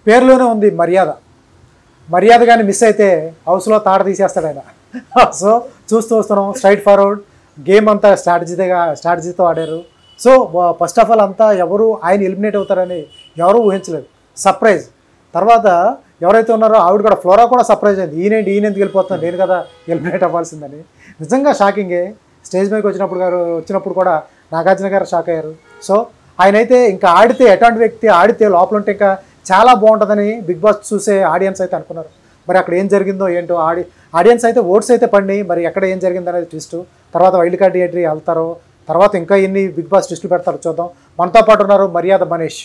పేరులోనే ఉంది మర్యాద. మర్యాద కానీ మిస్ అయితే హౌస్లో తాట తీసేస్తాడు ఆయన. సో చూస్తూ వస్తున్నాం, స్ట్రైట్ ఫార్వర్డ్ గేమ్ అంతా స్ట్రాటజీతో ఆడారు. సో ఫస్ట్ ఆఫ్ ఆల్ అంతా ఎవరు ఆయన ఎలిమినేట్ అవుతారని ఎవరు ఊహించలేదు. సర్ప్రైజ్. తర్వాత ఎవరైతే ఉన్నారో ఆవిడ కూడా, ఫ్లోరా కూడా సర్ప్రైజ్ అయింది. ఈయన ఎందుకు వెళ్ళిపోతున్నాను, నేను కదా ఎలిమినేట్ అవ్వాల్సిందని. నిజంగా షాకింగే. స్టేజ్ మీదకి వచ్చినప్పుడు కూడా నాగార్జున గారు షాక్ అయ్యారు. సో ఆయన అయితే ఇంకా ఆడితే, ఎటువంటి వ్యక్తి ఆడితే లోపల ఉంటే ఇంకా చాలా బాగుంటుందని బిగ్ బాస్ చూసే ఆడియన్స్ అయితే అనుకున్నారు. మరి అక్కడ ఏం జరిగిందో ఏంటో ఆడియన్స్ అయితే ఓట్స్ అయితే పడినాయి. మరి ఎక్కడ ఏం జరిగిందో అనేది ట్విస్ట్. తర్వాత వైల్డ్ కార్డ్ ఎంట్రీ వెళ్తారో, తర్వాత ఇంకా ఎన్ని బిగ్ బాస్ ట్విస్టులు పెడతారో చూద్దాం. మనతో పాటు ఉన్నారు మర్యాద మనీష్.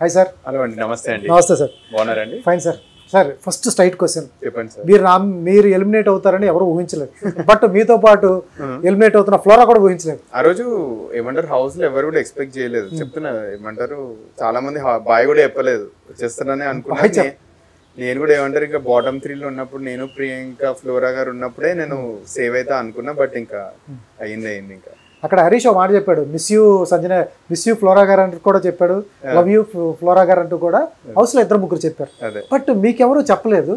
Hi sir. హలో అండి. నమస్తే అండి. నమస్తే సార్. బాగున్నారండి? Fine sir. Sir first straight question, చెప్పండి సార్. మీరు ఎలిమినేట్ అవుతారని ఎవరు ఊహించలేదు, బట్ మీతో పాటు ఎలిమినేట్ అవుతున్న ఫ్లోరా కూడా ఊహించలేదు. ఆ రోజు ఏమంటారు, హౌస్ లో ఎవరు కూడా ఎక్స్పెక్ట్ చేయలేదు. చెప్తున్నా, ఏమంటారు, చాలా మంది బాయ్ కూడా చెప్పలేదు, వచ్చేస్తానని అనుకున్నా. నేను కూడా ఏమంటారు, ఇంకా బాటమ్ 3లో ఉన్నప్పుడు నేను, ప్రియాంక, ఫ్లోరా గారు ఉన్నప్పుడే నేను సేవ్ అవుతా అనుకున్నా. బట్ ఇంకా అయింది. ఇంకా అక్కడ హరీష్ ఒక మాట చెప్పాడు, miss you Sanjana, miss you flora గారు అంటూ కూడా చెప్పాడు, లవ్ యూ ఫ్లోరా గారు అంటూ కూడా హౌస్ లో 2-3 చెప్పారు. బట్ మీకెవరు చెప్పలేదు.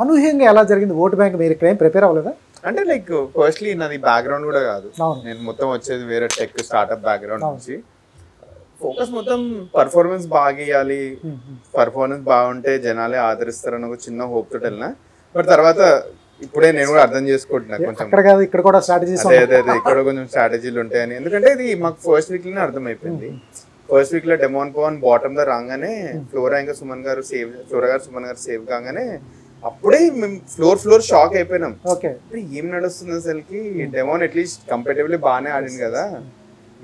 అనూహ్యంగా ఎలా జరిగింది ఓటు బ్యాంక్? మీరు ఇక్కడ ఏం ప్రిపేర్ అవ్వలేదా? అంటే లైక్ ఫస్ట్లీ నాది బ్యాక్గ్రౌండ్ కూడా కాదు. నేను మొత్తం వచ్చేది వేరే టెక్ స్టార్ట్అప్ బ్యాక్గ్రౌండ్ నుంచి. ఫోకస్ మొత్తం పర్ఫార్మెన్స్ బాగా ఇవ్వాలి, పర్ఫార్మెన్స్ బాగుంటే జనాలే ఆదరిస్తారని ఒక చిన్న హోప్ తోటి వెళ్ళినా. బట్ తర్వాత ఇప్పుడే నేను కూడా అర్థం చేసుకుంటున్నా, కొంచెం ఇక్కడ కూడా స్ట్రాటజీస్, అదే ఇక్కడ కొంచెం స్ట్రాటజీలు ఉంటాయని. ఎందుకంటే ఇది మాకు ఫస్ట్ వీక్ లోనే అర్థం అయిపోయింది. ఫస్ట్ వీక్ లో డెమోన్ పవన్ బాటమ్ లో రాగానే ఫ్లోరా ఇంకా సుమన్ గారు సేవ్ కాగానే అప్పుడే మేము ఫ్లోర్ షాక్ అయిపోయినాం. ఏం నడుస్తుంది అసలుకి, డెమోన్ అట్లీస్ట్ కంపారిటివ్లీ బాగానే ఆడింది కదా,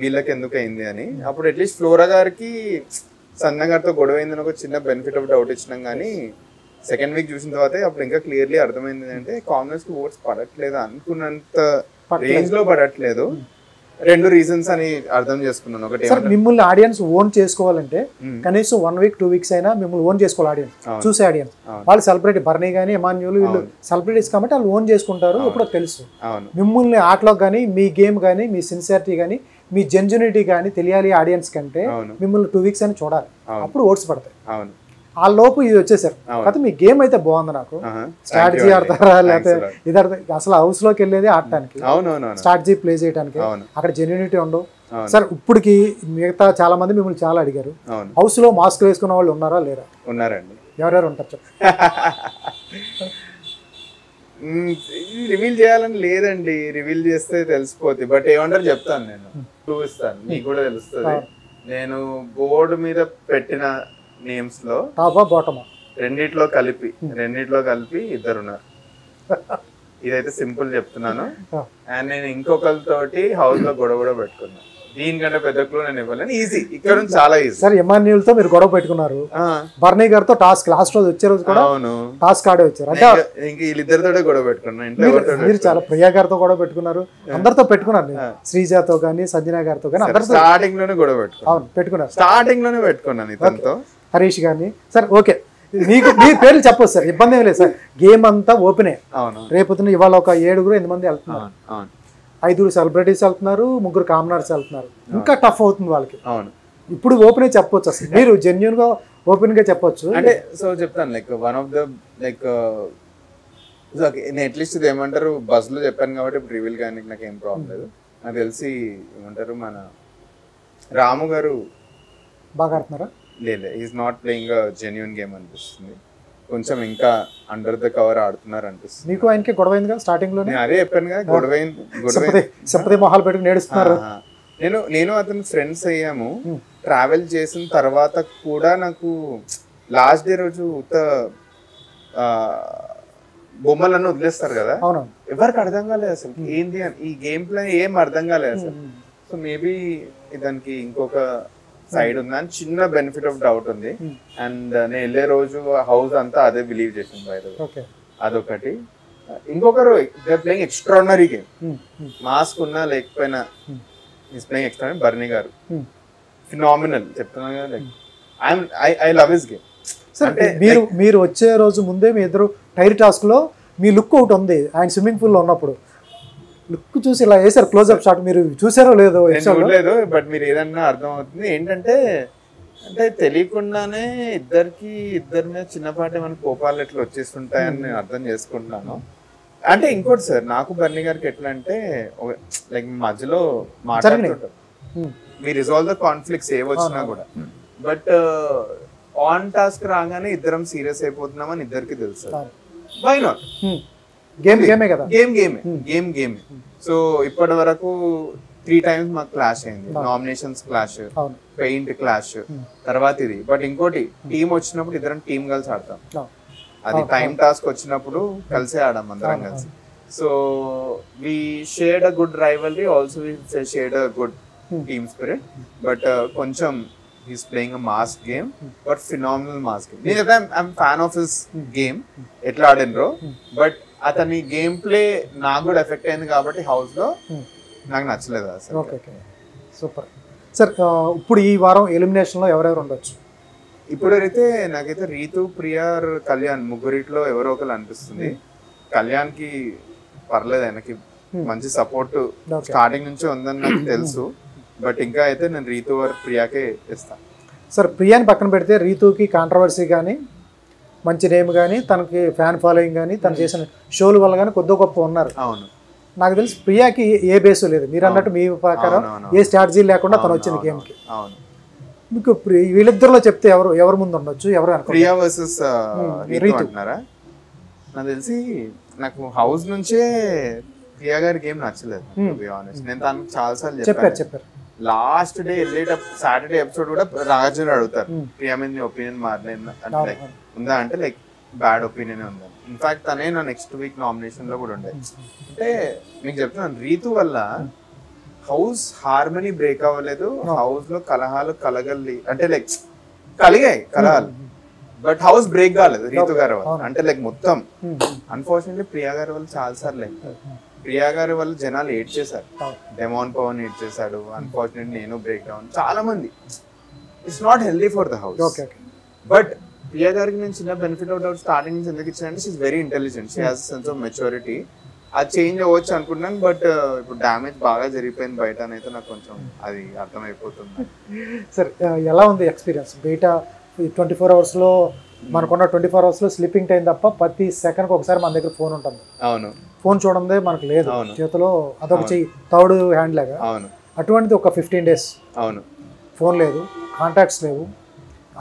వీళ్ళకి ఎందుకు అయింది అని. అప్పుడు అట్లీస్ట్ ఫ్లోరా గారికి సన్న గారితో గొడవ అయిందని ఒక చిన్న బెనిఫిట్ ఆఫ్ డౌట్ ఇచ్చినాం. కానీ సెకండ్ వీక్ చూసిన తర్వాత అప్పుడు ఇంకా క్లియర్లీ అర్థమైంది అంటే కాంగ్రెస్ కి ఓట్స్ పడట్లేదు, అనుకున్నంత రేంజ్ లో పడట్లేదు. 2 రీజన్స్ అని అర్థం చేసుకున్నాను. ఒకటి, మిమ్మల్ని ఆడియన్స్ ఓన్ చేసుకోవాలంటే కనీసం 1 వీక్ 2 వీక్స్ అయినా మిమ్మల్ని ఓన్ చేసుకోవాలి. ఆడియన్స్ చూసే ఆడియన్స్ వాళ్ళు సెలబ్రిటీ, బర్నీ కానీ ఎమాన్యుల్ వీళ్ళు సెలబ్రిటీస్ కాబట్టి వాళ్ళు ఓన్ చేసుకుంటారు. ఇప్పుడు తెలుసు మిమ్మల్ని ఆటలో కానీ, మీ గేమ్ కానీ, మీ సిన్సియారిటీ కానీ, మీ జెన్యునిటీ కానీ తెలియాలి ఆడియన్స్ కంటే. మిమ్మల్ని 2 వీక్స్ అని చూడాలి, అప్పుడు ఓట్స్ పడతాయి. ఆ లోపు ఇది వచ్చేసారు కదా. మీ గేమ్ అయితే బాగుంది. నాకు స్ట్రాటజీ ఆడతారా లేకపోతే ఇది అసలు హౌస్ లోకి వెళ్ళేది ఆడటానికి, స్ట్రాటజీ ప్లే చేయడానికి, అక్కడ జెన్యూనిటీ ఉండవు సార్. ఇప్పటికి మిగతా చాలా మంది మిమ్మల్ని చాలా అడిగారు, హౌస్ లో మాస్క్ వేసుకున్న వాళ్ళు ఉన్నారా లేరా? ఉన్నారండి. ఎవరెవరు ఉంటారు? రివీల్ చేయాలని లేదండి, రివీల్ చేస్తే తెలిసిపోతుంది. బట్ ఏమంటారు చెప్తాను, నేను చూపిస్తాను, మీకు కూడా తెలుస్తుంది. నేను బోర్డు మీద పెట్టిన నేమ్స్ లో రెండిట్లో కలిపి 2 ఉన్నారు. ఇదైతే సింపుల్ చెప్తున్నాను. అండ్ నేను ఇంకొకరితోటి హౌస్ లో గొడవ పెట్టుకున్నాను. దీనికంటే పెద్ద క్లూ నేను ఇవ్వలేను. ఈజీ, ఇక్కడ నుంచి చాలా ఈజీ. సార్ ఎమాన్యుల్ తో మీరు గొడవ పెట్టుకున్నారు, బర్నీ గారితో టాస్క్ లాస్ట్ రోజు వచ్చే రోజు కూడా టాస్క్ ఆడే వచ్చారు. అంటే ఇంక వీళ్ళిద్దరితో గొడవ పెట్టుకున్నాను. మీరు చాలా ప్రియా గారితో గొడవ పెట్టుకున్నారు, అందరితో పెట్టుకున్నారు. శ్రీజాతో కానీ, సంజన గారితో కానీ అందరితో స్టార్టింగ్ లోనే గొడవ పెట్టుకున్నారు. స్టార్టింగ్ లోనే పెట్టుకున్నాను ఇతనితో, హరీష్ గారిని. సార్ ఓకే, మీకు మీ పేర్లు చెప్పొచ్చు సార్, ఇబ్బంది ఏం లేదు సార్. గేమ్ అంతా ఓపెనే. రేపు ఇవాళ ఒక 7-8 మంది వెళ్తున్నారు, 5 సెలబ్రిటీస్ వెళ్తున్నారు, 3 కామనర్స్ వెళ్తున్నారు. ఇంకా టఫ్ అవుతుంది వాళ్ళకి. ఇప్పుడు ఓపెన్ చెప్పొచ్చు అసలు, మీరు జెన్యున్ గా ఓపెన్ గా చెప్పొచ్చు. అంటే సో చెప్తాను, like one of the like నేను అట్లీస్ట్ ఇది ఏమంటారు బస్ లో చెప్పాను కాబట్టి ఇప్పుడు రివీల్ కానీ నాకు ఏం ప్రాబ్లం లేదు. నాకు తెలిసి ఏమంటారు మన రాము గారు బాగా ఆడుతున్నారా? లేదు, is not playing genuine game అనిపిస్తుంది. కొంచెం ఇంకా అండర్ ద కవర్ ఆడుతున్నారు అనిపిస్తుంది. మీకు ఆయనకి గొడవ అయింది కదా స్టార్టింగ్ లో? అదే చెప్పాను కదా, గొడవ సింపతి మొహాలు పెట్టుకుని నేడుస్తున్నారు. నేను అతను ఫ్రెండ్స్ అయ్యాము. ట్రావెల్ చేసిన తర్వాత కూడా నాకు లాస్ట్ డే రోజు బొమ్మలన్నీ వదిలేస్తారు కదా, ఎవరికి అర్థం కాలేదు అసలు ఏంది అని. ఈ గేమ్ ప్లే ఏం అర్థం కాలేదు అసలు. సో మేబీ దానికి ఇంకొక సైడ్ ఉంది అని చిన్న బెనిఫిట్ ఆఫ్ డౌట్ ఉంది. అండ్ నేను వెళ్ళే రోజు హౌస్ అంతా అదే బిలీవ్ చేసింది బయట. అదొకటి. ఇంకొకరు they playing extraordinary game, mask ఉన్నా లేకపోయినా ఈస్ ప్లేయింగ్ ఎక్స్ట్రాడినరీ. బర్నీ గారు ఫినామినల్ చెప్తున్నా కదా, ఐ లవ్ హిస్ గేమ్. అంటే మీరు వచ్చే రోజు ముందే మీ ఇద్దరు టైర్ టాస్క్ లో మీ లుక్ ఒకటి ఉంది, ఆయన స్విమ్మింగ్ పూల్ లో ఉన్నప్పుడు లుక్ చూసి ఇలా వేసారు క్లోజ్అప్ షాట్. మీరు చూసారో లేదో? లేదు, బట్ మీరు ఏదన్నా అర్థం అవుతుంది. ఏంటంటే అంటే తెలియకుండానే ఇద్దరి మీద చిన్నపాటి మన కోపాలు ఎట్లా వచ్చేస్తుంటాయని నేను అర్థం చేసుకుంటున్నాను. అంటే ఇంకోటి సార్, నాకు బర్నీ గారికి ఎట్లా అంటే లైక్ మధ్యలో మాట్లాడుతుంటారు, మీ రిజాల్వ్ ద కాన్ఫ్లిక్ట్స్ ఏ వచ్చినా కూడా. బట్ ఆన్ టాస్క్ రాగానే ఇద్దరం సీరియస్ అయిపోతున్నామని ఇద్దరికి తెలుసు. Why not, game. సో ఇప్పటి వరకు 3 times మాకు క్లాష్ అయింది. నామినేషన్స్ క్లాష్, పెయింట్ క్లాష్, తర్వాత ఇది. బట్ ఇంకోటి, టీం వచ్చినప్పుడు ఇద్దరం టీం కలిసి ఆడతాం. అది టైం టాస్క్ వచ్చినప్పుడు కలిసే ఆడాం అందరం కలిసి. So we shared a good rivalry, also we shared a good team spirit. But కొంచెం he's playing a mass game, but phenomenal mass game. I'm fan of his game, ఎట్లా ఆడినరో. బట్ అతని game play నాకు కూడా effect అయింది కాబట్టి house లో నాకు నచ్చలేదు అసలు. Okay, super sir. ఇప్పుడు ఈ వారం ఎలిమినేషన్ లో ఎవరెవరు ఉండొచ్చు? ఇప్పుడైతే నాకైతే రీతు, ప్రియా, కళ్యాణ్ ముగ్గురిట్లో ఎవరో ఒకరు అనిపిస్తుంది. కళ్యాణ్ కి పర్లేదు, ఆయనకి మంచి సపోర్ట్ స్టార్టింగ్ నుంచి ఉందని నాకు తెలుసు. బట్ ఇంకా అయితే నేను రీతు ఆర్ ప్రియాకే ఇస్తాను సార్. ప్రియాని పక్కన పెడితే రీతుకి కాంట్రవర్సీ కానీ, మంచి నేమ్ కానీ, తనకి ఫ్యాన్ ఫాలోయింగ్ కానీ, తను చేసిన షోల వల్ల కానీ కొద్ది గొప్ప ఉన్నారు. అవును, నాకు తెలిసి ప్రియాకి ఏ బేసు లేదు. మీరు అన్నట్టు మీ ప్రకారం ఏ స్ట్రాటజీ లేకుండా తను వచ్చింది గేమ్కి. అవును, మీకు వీళ్ళిద్దరిలో చెప్తే ఎవరు ముందు ఉండొచ్చు? ఎవరు ప్రియా వర్సెస్ రీతు అంటున్నారా? నాకు తెలిసి నాకు హౌస్ నుంచే ప్రియా గారి గేమ్ నచ్చలేదు. నేను తనకు చాలా సార్లు చెప్పారు. లాస్ట్ డే వెళ్ళేటప్పుడు సాటర్డే ఎపిసోడ్ కూడా రాజుని అడుగుతారు, ప్రియా మీద నీ ఒపీనియన్ మారలేదు అంటే ఉందా అంటే లైక్ బ్యాడ్ ఒపీనియన్ ఉందని. ఇన్ఫాక్ట్ తనే నా నెక్స్ట్ వీక్ నామినేషన్ లో కూడా ఉండే. అంటే మీకు చెప్తున్నాను, రీతు వల్ల హౌస్ హార్మనీ బ్రేక్ అవ్వలేదు, హౌస్ లో కలహాలు అంటే లైక్ కలిగాయి కలహాలు, బట్ హౌస్ బ్రేక్ కాలేదు రీతు గారి వల్ల. అంటే లైక్ మొత్తం అన్ఫార్చునేట్లీ ప్రియా గారి వల్ల చాలా సార్లు ప్రియా గారి వల్ల జనాలు ఏడ్ చేశారు. డెమాన్ పవన్ ఏడ్ చేశాడు, అన్ఫార్చునేట్ నేను బ్రేక్ డౌన్, చాలా మంది. It's not healthy for the house. But Priya గారికి నేను చిన్న బెనిఫిట్ ఆఫ్ డౌట్ స్టార్టింగ్ నుంచి ఎందుకు ఇచ్చానంటే, she's very intelligent, she has sense of maturity. అది చేంజ్ అవ్వచ్చు అనుకున్నాను, బట్ ఇప్పుడు డ్యామేజ్ బాగా జరిగిపోయింది బయట అయితే నాకు కొంచెం అది అర్థమైపోతుంది. సార్ ఎలా ఉంది ఎక్స్పీరియన్స్ బయట? 24 hours లో మనకున్న 24 hours లో స్లీపింగ్ టైం తప్ప ప్రతి సెకండ్కి ఒకసారి మన దగ్గర ఫోన్ ఉంటుంది. అవును, ఫోన్ చూడందే మనకు లేదు చేతిలో, అదొక చెయ్యి థర్డ్ హ్యాండ్ లాగా. అవును, అటువంటిది ఒక 15 days అవును, ఫోన్ లేదు, కాంటాక్ట్స్ లేవు,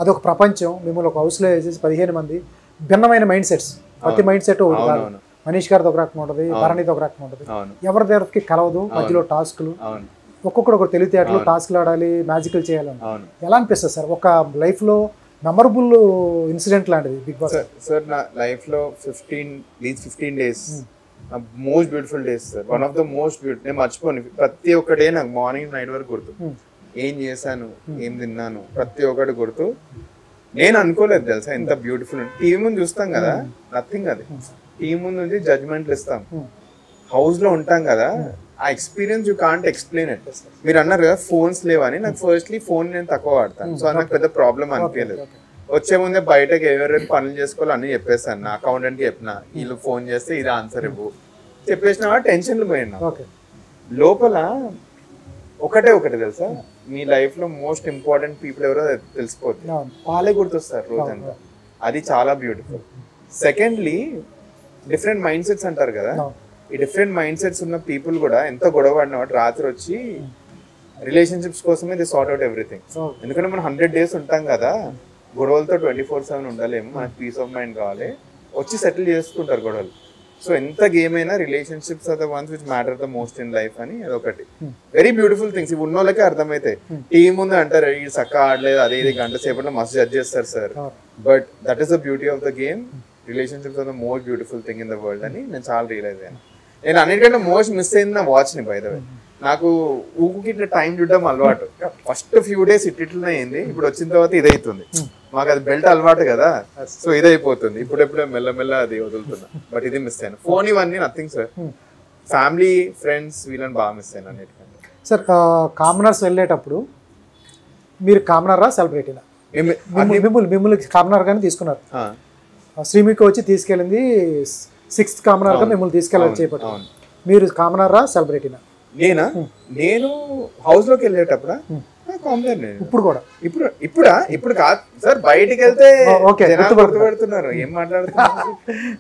అదొక ప్రపంచం. మిమ్మల్ని ఒక హౌస్లో వేసేసి 15 మంది, భిన్నమైన మైండ్ సెట్స్. ప్రతి మైండ్ సెట్ ఒకటి కాదు. మనీష్ గారితో ఒక రకం ఉంటుంది, భరణితో ఒక రకం ఉంటుంది, ఎవరి దగ్గరికి కలవదు. మధ్యలో టాస్క్లు, ఒక్కొక్కడు ఒక తెలివితేటలు, టాస్క్లు ఆడాలి, మ్యాజిక్లు చేయాలని. ఎలా అనిపిస్తుంది సార్ ఒక లైఫ్లో మెమరబుల్ ఇన్సిడెంట్ లాంటిది బిగ్ బాస్? సార్ నా లైఫ్లో 15 days most beautiful days sir. One of the most beautiful. నేను మర్చిపోను ప్రతి ఒక్క డే, నాకు మార్నింగ్ నైట్ వరకు గుర్తు. ఏం చేశాను, ఏం తిన్నాను, ప్రతి ఒక్కటి గుర్తు. నేను అనుకోలేదు తెలుసా ఎంత బ్యూటిఫుల్. టీవీ ముందు చూస్తాం కదా, నథింగ్. అది టీవీ ముందు నుంచి జడ్జ్మెంట్లు ఇస్తాం. హౌస్ లో ఉంటాం కదా, ఆ experience you can't explain it. మీరు అన్నారు కదా ఫోన్స్ లేవని, నాకు ఫస్ట్లీ ఫోన్ నేను తక్కువ వాడతాను, సో నాకు పెద్ద ప్రాబ్లం అనిపించలేదు. వచ్చే ముందే బయటకి ఎవరెవరు పనులు చేసుకోవాలి అన్ని చెప్పేస్తాను. నా అకౌంటెంట్కి చెప్పిన, వీళ్ళు ఫోన్ చేస్తే ఇది ఆన్సర్ ఇవ్వు చెప్పేసిన, టెన్షన్లు పోయినా. లోపల ఒకటే తెలుసా, మీ లైఫ్ లో మోస్ట్ ఇంపార్టెంట్ పీపుల్ ఎవరో తెలిసిపోతుంది, వాళ్ళే గుర్తొస్తారు రోజంతా. అది చాలా beautiful. Secondly, different mind sets అంటారు కదా, ఈ డిఫరెంట్ మైండ్ సెట్స్ ఉన్న పీపుల్ కూడా ఎంత గొడవ పడిన వాటి రాత్రి వచ్చి రిలేషన్షిప్స్ కోసమే దే సార్ట్ అవుట్ ఎవ్రీథింగ్. ఎందుకంటే మనం 100 days ఉంటాం కదా, గొడవలతో 24/7 ఉండలేము, మనకు పీస్ ఆఫ్ మైండ్ కావాలి, వచ్చి సెటిల్ చేసుకుంటారు గొడవలు. సో ఎంత గేమ్ అయినా relationships are the ones which matter the most in life అని అదొకటి వెరీ బ్యూటిఫుల్ థింగ్స్. ఇవి ఉన్నోళ్ళకే అర్థమైతాయి. టీం ముందు అంటారు ఈ సక్క ఆడలేదు అదే ఇది, గంట సేపట్లో మస్తు జడ్జ్ చేస్తారు sir. But that is the beauty of the game. Relationships are the most beautiful thing in the world అని నేను చాలా రియలైజ్ అయ్యాను. నేను అన్నిటికంటే మోస్ట్ మిస్ అయింది నా వాచ్ని. బై ద వే, నాకు ఊరికి ఇట్లా టైం చూడడం అలవాటు. ఫస్ట్ ఫ్యూ డేస్ ఇట్లనే అయింది, ఇప్పుడు వచ్చిన తర్వాత ఇదైతుంది. మాకు అది బెల్ట్ అలవాటు కదా, సో ఇదైపోతుంది. ఇప్పుడెప్పుడే మెల్లమెల్ల అది వదులుతున్నా. బట్ ఇది మిస్ అయ్యాను. ఫోన్ ఇవన్నీ నథింగ్ సార్. ఫ్యామిలీ, ఫ్రెండ్స్, వీళ్ళని బాగా మిస్ అయ్యాను అన్నిటికంటే. సార్ కామనర్స్ వెళ్ళేటప్పుడు మీరు కామనరా సెలబ్రిటీనా? మిమ్మల్ని కామనర్ గానే తీసుకున్నారు. శ్రీమికి వచ్చి తీసుకెళ్ళింది 6th కామనర్గా మిమ్మల్ని తీసుకెళ్ళాలి చేపట్టారు. మీరు కామనరా సెలబ్రిటీనా? నేను హౌస్ లోకి వెళ్ళేటప్పుడు కామనర్ ఇప్పుడు కూడా ఇప్పుడు కాదు సార్, బయటికి వెళ్తే ఓకే గుర్తుపెడుతున్నారు, ఏం మాట్లాడుతున్నారు.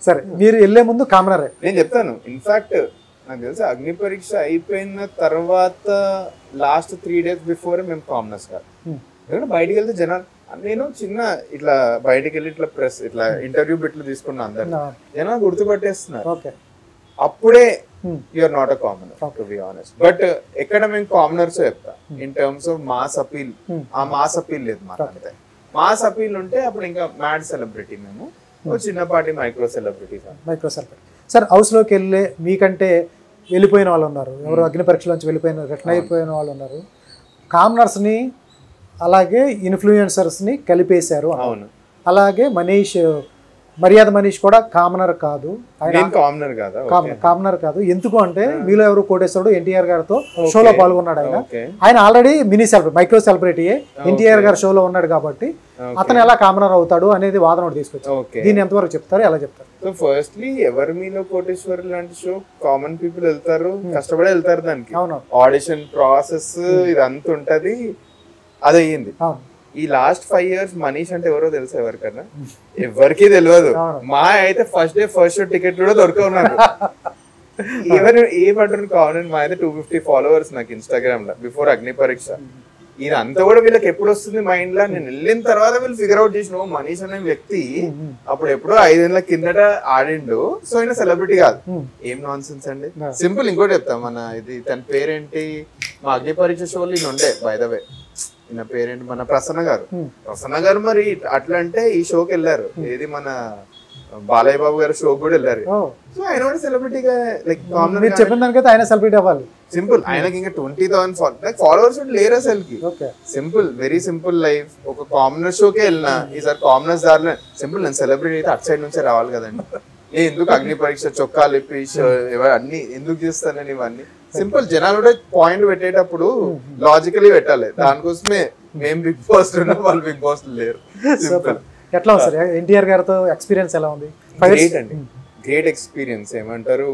సరే, మీరు వెళ్ళే ముందు కామనరే. నేను చెప్తాను, ఇన్ఫాక్ట్ నాకు తెలుసు అగ్ని పరీక్ష అయిపోయిన తర్వాత లాస్ట్ 3 days బిఫోర్ మేము కామనర్స్ కాదు. ఎందుకంటే బయటికి వెళ్తే జనాలు, నేను చిన్న ఇట్లా బయటికి వెళ్ళి ఇట్లా ప్రెస్ ఇట్లా ఇంటర్వ్యూ బిట్లు తీసుకున్నా, అందరు జనాలు గుర్తుపట్టేస్తున్నారు. అప్పుడే you're not a commoner to be honest. But ఎక్కడ మేము కామనర్స్ చెప్తా in terms of mass appeal, ఆ మాస్ అపీల్ లేదు మాకు. అంతే మాస్ అపీల్ ఉంటే అప్పుడు ఇంకా మ్యాడ్ సెలబ్రిటీ, మేము చిన్నపాటి మైక్రో సెలబ్రిటీ. సార్, హౌస్ లోకి వెళ్ళే మీకంటే వెళ్ళిపోయిన వాళ్ళు ఉన్నారు, ఎవరు అగ్ని పరీక్షల నుంచి వెళ్ళిపోయిన రిటర్న్ అయిపోయిన వాళ్ళు ఉన్నారు. కామనర్స్ని అలాగే ఇన్ఫ్లుయెన్సర్స్ని కలిపేశారు. అవును, అలాగే మర్యాద మనీష్ కూడా కామనర్ కాదు, కామనర్ కాదు. ఎందుకు అంటే మీలో ఎవరు కోటేశ్వరుడు ఎన్టీఆర్ గారితో షోలో పాల్గొన్నాడు. ఆయన ఆల్రెడీ మినీ సెలబ్రిటీ, మైక్రో సెలబ్రిటీయే, ఎన్టీఆర్ గారి షోలో ఉన్నాడు కాబట్టి అతను ఎలా కామనర్ అవుతాడు అనేది వాదన ఒకటి తీసుకొచ్చారు. దీన్ని ఎంతవరకు చెప్తారు, ఎలా చెప్తారు? సో ఫస్ట్లీ ఎవరి మీలో కోటేశ్వరు లాంటి షో కామన్ పీపుల్ వెళ్తారు, కష్టపడి వెళ్తారు. దానికి ఆడిషన్ ప్రాసెస్ ఇదంతా ఉంటది. అది అయ్యింది. ఈ లాస్ట్ 5 years మనీష్ అంటే ఎవరో తెలుసా ఎవరికన్నా? ఎవరికి తెలియదు. మా అయితే first day first show ticket కూడా దొరకవు నాకు. ఎవరు ఏమంటారు కావాలి, మా అయితే 250 followers నాకు ఇన్స్టాగ్రామ్ లో బిఫోర్ అగ్ని పరీక్ష. ఇదంతా కూడా వీళ్ళకి ఎప్పుడు వస్తుంది మైండ్ లో, నేను వెళ్ళిన తర్వాత వీళ్ళు ఫిగర్ అవుట్ చేసిన మనీష్ అనే వ్యక్తి అప్పుడు ఎప్పుడో 5 ఏళ్ల కిందట ఆడిండు. సో ఆయన సెలబ్రిటీ కాదు. ఏం నాన్ సెన్స్ అండి. సింపుల్ ఇంకోటి చెప్తా, మన ఇది తన పేరేంటి, మా అగ్ని పరీక్ష షోలు ఈయన ఉండే బై ద వే, ఈయన పేరేంటి, మన ప్రసన్న గారు. మరి అట్లా అంటే ఈ షోకి వెళ్ళారు, ఏది మన బాలయ్య బాబు గారి షో కూడా వెళ్ళారు. సో ఆయన కూడా సెలబ్రిటీగా లైక్ చెప్పిన దానికైతే ఆయన సెలబ్రిటీ అవ్వాలి. సింపుల్, ఆయనకి ఇంకా 20,000 ఫాలోవర్స్ లేరు అసలుకి. Simple, very simple life. ఒక కామనర్ షోకే వెళ్ళినా, ఈసారి కామనర్స్ దారిలో సింపుల్, నేను సెలబ్రిటీ అయితే అటు సైడ్ నుంచే రావాలి కదండి. ఎందుకు అగ్ని పరీక్ష చొక్కాలు ఇప్పి అన్ని ఎందుకు చేస్తానని ఇవన్నీ సింపుల్. జనాలు కూడా పాయింట్ పెట్టేటప్పుడు లాజికలీ పెట్టాలి. దానికోసమే మేము బిగ్ బాస్ వాళ్ళు బిగ్ బాస్ లేరు. సింపుల్. ఎట్లా ఉంది సార్ ఎన్టీఆర్ గారితో ఎక్స్పీరియన్స్ ఎలా ఉంది? గ్రేట్ అండి, గ్రేట్ ఎక్స్పీరియన్స్. ఏమంటారు,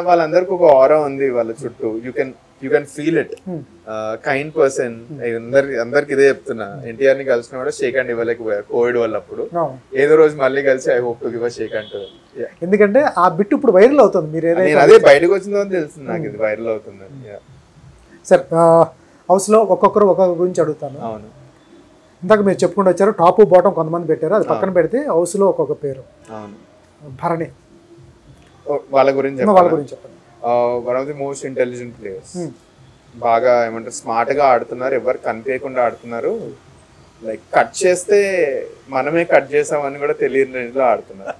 వాళ్ళందరికి ఒక ఆరా ఉంది వాళ్ళ చుట్టూ. You can feel it. Kind person. అందరికి ఇదే చెప్తున్నా, ఎన్టీఆర్ ని కలిసిన కూడా షేక్ హ్యాండ్ ఇవ్వలేకపోయారు కోవిడ్ వల్ల. అప్పుడు ఏదో రోజు మళ్ళీ కలిసి I hope to give a shake hand. ఎందుకంటే ఆ బిట్ ఇప్పుడు వైరల్ అవుతుంది. మీరు అదే బయటకు వచ్చిందో తెలుస్తుంది నాకు, ఇది వైరల్ అవుతుంది. సార్, హౌస్ లో ఒక్కొక్కరు ఒక్కొక్క గురించి అడుగుతాను. అవును, ఇందాక మీరు చెప్పుకుంటూ వచ్చారు, టాప్ బాటం కొంతమంది పెట్టారు, అది పక్కన పెడితే హౌస్ లో ఒక్కొక్క పేరు. అవును, భరణి, వాళ్ళ గురించి చెప్పండి. One of the most intelligent players. బాగా ఏమంటారు, స్మార్ట్ గా ఆడుతున్నారు, ఎవరు కనిపించకుండా ఆడుతున్నారు. లైక్ కట్ చేస్తే మనమే కట్ చేసామని కూడా తెలియని రేంజ్లో ఆడుతున్నారు.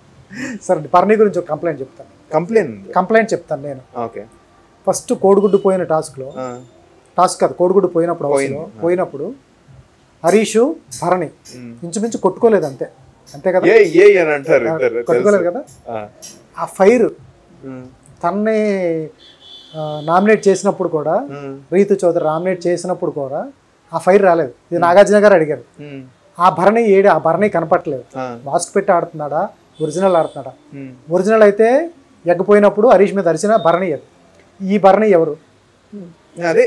సరే, భరణి గురించి ఒక కంప్లైంట్ చెప్తాను. కంప్లైంట్ చెప్తాను నేను. ఓకే, ఫస్ట్ కోడిగుడ్డు పోయిన టాస్క్ కాదు, కోడిగుడ్డు పోయినప్పుడు హరీష్ భరణి ఇంచుమించు కొట్టుకోలేదు, అంతే కదా, కొట్టుకోలేదు కదా. ఆ ఫైర్ తన్నే నామినేట్ చేసినప్పుడు కూడా, రీతు చౌదరి నామినేట్ చేసినప్పుడు కూడా ఆ ఫైర్ రాలేదు. ఇది నాగార్జున గారు అడిగారు. ఆ భరణి కనపట్లేదు. మాస్క్ పెట్టి ఆడుతున్నాడా, ఒరిజినల్ ఆడుతున్నాడా? ఒరిజినల్ అయితే ఎగ్గపోయినప్పుడు హరీష్ మీద అరిచిన భరణి. ఈ భరణి ఎవరు? అదే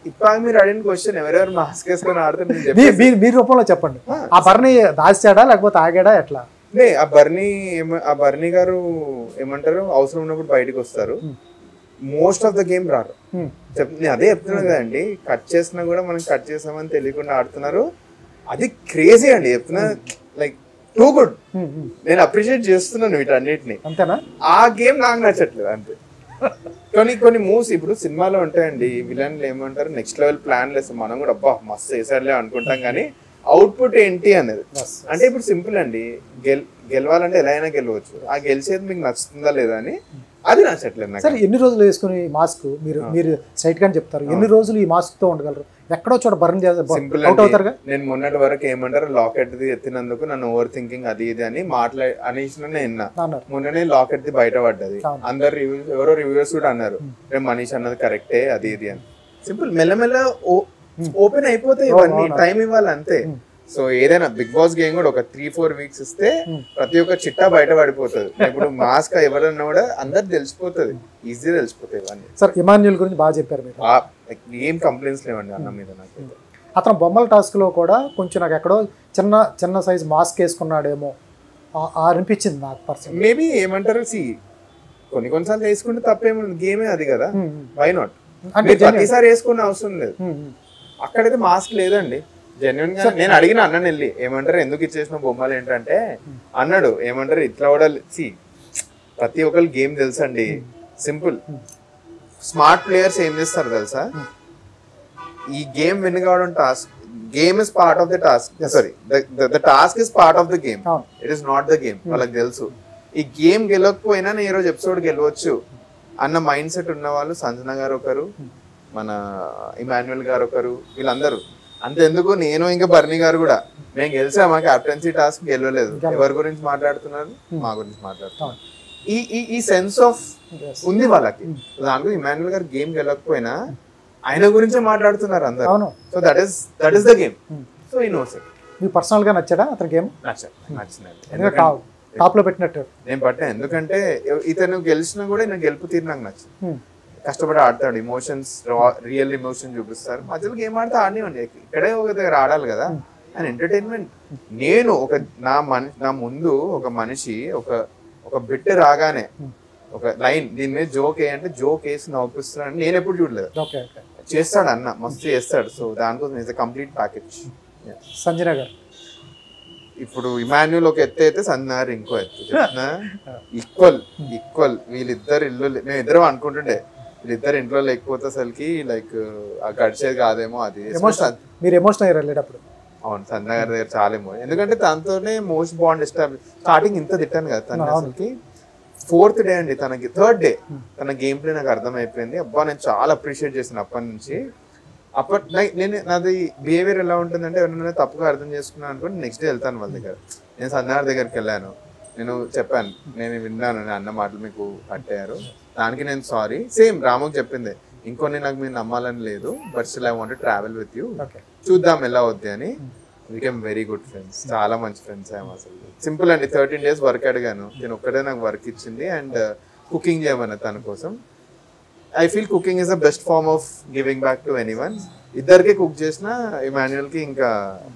ఇప్పుడు మీరు అడిగిన క్వశ్చన్, ఎవరెవరు మాస్క్ వేసుకొని ఆడుతున్నారు మీ రూపంలో చెప్పండి. ఆ భరణి దాచాడా లేకపోతే ఆగాడా, ఎట్లా? ఆ బర్నీ గారు ఏమంటారు, అవసరం ఉన్నప్పుడు బయటకు వస్తారు. మోస్ట్ ఆఫ్ ద గేమ్ రారు. నేను అదే చెప్తున్నాను కదండి, కట్ చేసినా కూడా మనం కట్ చేసామని తెలియకుండా ఆడుతున్నారు. అది క్రేజీ అండి చెప్తున్నా. Like too good. నేను అప్రిషియేట్ చేస్తున్నాను వీటన్నిటిని. అంతేనా? ఆ గేమ్ నాకు నచ్చట్లేదు అంతే. కొన్ని మూవ్స్ ఇప్పుడు సినిమాలో ఉంటాయండి, విలన్లు ఏమంటారు, నెక్స్ట్ లెవెల్ ప్లాన్ లేస్తాం, మనం కూడా అబ్బా మస్తు వేసాడులే అనుకుంటాం, కానీ అవుట్పుట్ ఏంటి అనేది. అంటే ఇప్పుడు సింపుల్ అండి, గెలవాలంటే ఎలా అయినా గెలవచ్చు. ఆ గెలిచేది మీకు నచ్చుతుందా లేదా అని, అది నచ్చట్లేదు నాకు. సరే, ఎన్ని రోజులు వేసుకుని మాస్క్ మీరు స్ట్రైట్ గా చెప్తారు, ఎన్ని రోజులు ఈ మాస్క్ తో ఉండగలరు? ఎక్కడో చోట బర్న్ సింపుల్. నేను మొన్నటి వరకు ఏమంటారు, లాకెట్ ది ఎత్తినందుకు నన్ను ఓవర్ థింకింగ్ అది ఇది అని అనేసిన విన్నా. మొన్ననే లాకెట్ ది బయట పడ్డది. అందరు ఎవరో రివ్యూస్ కూడా అన్నారు, రేపు మనీష్ అన్నది కరెక్టే అది ఇది అని. సింపుల్, మెల్లమెల్ల ఓపెన్ అయిపోతే ఇవన్నీ టైం ఇవ్వాలి అంతే. సో ఏదైనా బిగ్ బాస్ గేమ్ కూడా ఒక 3-4 weeks ఇస్తే ప్రతి ఒక్క చిట్టా బయట పడిపోతుంది. ఇప్పుడు మాస్క్ ఎవరన్నా కూడా అందరు తెలిసిపోతుంది, ఈజీ తెలిసిపోతాయి ఇవన్నీ. సార్, ఇమాన్యుల్ గురించి బాగా చెప్పారు మీరు. లైక్ ఏం కంప్లైంట్స్ లేవండి అన్న మీద నాకైతే. అతను బొమ్మల టాస్క్లో కూడా కొంచెం నాకు ఎక్కడో చిన్న సైజ్ మాస్క్ వేసుకున్నాడేమో అనిపించింది నాకు పర్సన్. మేబీ ఏమంటారు, కొన్నిసార్లు వేసుకుంటే తప్పేముంది, గేమే అది కదా, వై నాట్. అంటే ప్రతిసారి వేసుకునే అవసరం లేదు. అక్కడైతే మాస్క్ లేదండి. జెన్యున్ గా నేను అడిగిన అన్నని వెళ్ళి, ఏమంటారు ఎందుకు ఇచ్చేసిన బొమ్మలు ఏంటంటే అన్నాడు, ఏమంటారు ఇట్లా కూడా ప్రతి ఒక్కరు గేమ్ తెలుసండి, సింపుల్. స్మార్ట్ ప్లేయర్స్ ఏం చేస్తారు తెలుసా, ఈ గేమ్ విన్ కావడం task, game is part of the task, sorry the task is part of the game, it is not the game. వాళ్ళకి తెలుసు ఈ గేమ్ గెలవకపోయినా నేను ఈరోజు ఎపిసోడ్ గెలవచ్చు అన్న మైండ్ సెట్ ఉన్న వాళ్ళు సంజన గారు ఒకరు, మన ఇమాన్యుయల్ గారు ఒకరు, వీళ్ళందరూ. అంతెందుకు నేను ఇంకా బర్నీ గారు కూడా మేము గెలిచామా, క్యాప్టెన్సీ టాస్క్ గెలవలేదు. ఎవరి గురించి మాట్లాడుతున్నారు, మా గురించి మాట్లాడుతున్నారు. ఈ సెన్స్ ఆఫ్ ఉంది వాళ్ళకి. దాంట్లో ఇమాన్యుయల్ గారు గేమ్ గెలవకపోయినా ఆయన గురించే మాట్లాడుతున్నారు అందరూ. So that is the game. So ఈ నోస్ ఇట్. మీకు పర్సనల్ గా నచ్చడా అతని గేమ్? నచ్చింది, టాప్ లో పెట్టినట్టు నేను పట్టా. ఎందుకంటే ఇతను గెలిచినా కూడా ఈయన గెలుపు తీరు నాకు నచ్చింది. కష్టపడి ఆడతాడు, ఎమోషన్స్, రియల్ ఎమోషన్ చూపిస్తారు. మధ్యలో గేమ్ ఆడితే ఆడినివ్వండి, ఇక్కడే ఒక దగ్గర ఆడాలి కదా అండ్ ఎంటర్టైన్మెంట్. నేను నా ముందు ఒక మనిషి ఒక బిట్ రాగానే ఒక లైన్ దీని మీద జోక్ అంటే జోక్ వేసి నవ్విస్తున్నాడు, నేను ఎప్పుడు చూడలేదు. చేస్తాడు అన్న, మస్తు చేస్తాడు. సో దానికోసం ఇట్స్ కంప్లీట్ ప్యాకేజ్. సంజన గారు ఇప్పుడు ఇమాన్యుయల్ ఒక ఎత్తు అయితే సంజన గారు ఇంకో ఎత్తు. చెప్తున్నా ఈక్వల్ వీళ్ళిద్దరు ఇల్లు, మేము ఇద్దరం అనుకుంటుండే వీళ్ళిద్దరు ఇంట్లో లేకపోతే అసలుకి లైక్ గడిచేది కాదేమో. అది మీరు ఎమోషనల్ అయ్యారు వెళ్ళేటప్పుడు? అవును, సంజన గారి దగ్గర చాలా ఎమోషన్. ఎందుకంటే తనతోనే మోస్ట్ బాండ్ ఎస్టాబ్లిష్. స్టార్టింగ్ ఇంత తిట్టాను కదా తను, అసలుకి 4th డే అండి తనకి, 3rd డే తన గేమ్ ప్లే నాకు అర్థమైపోయింది. అబ్బా నేను చాలా అప్రిషియేట్ చేసిన అప్పటి నుంచి. నాది బిహేవియర్ ఎలా ఉంటుందంటే ఎవరైనా తప్పుగా అర్థం చేసుకున్నాను అనుకోండి, నెక్స్ట్ డే వెళ్తాను వాళ్ళ దగ్గర. నేను సంజన దగ్గరికి వెళ్ళాను, నేను చెప్పాను నేను విన్నాను, నేను అన్న మాటలు మీకు పట్టారు, దానికి నేను సారీ. సేమ్ రాముకి చెప్పింది, ఇంకొన్ని నాకు మీరు నమ్మాలని లేదు, but still I want to travel with you, చూద్దాం ఎలా అవుద్ది అని. బికెమ్ వెరీ గుడ్ ఫ్రెండ్స్, చాలా మంచి ఫ్రెండ్స్ అయ్యాము. అసలు సింపుల్ అండి, 13 days వర్క్ అడిగాను, నేను ఒక్కడే నాకు వర్క్ ఇచ్చింది అండ్ కుకింగ్ చేయమన్నా తన కోసం. I feel cooking is the best form of giving back to anyone. ఇద్దరికి కుక్ చేసిన, ఇమాన్యుయల్కి ఇంకా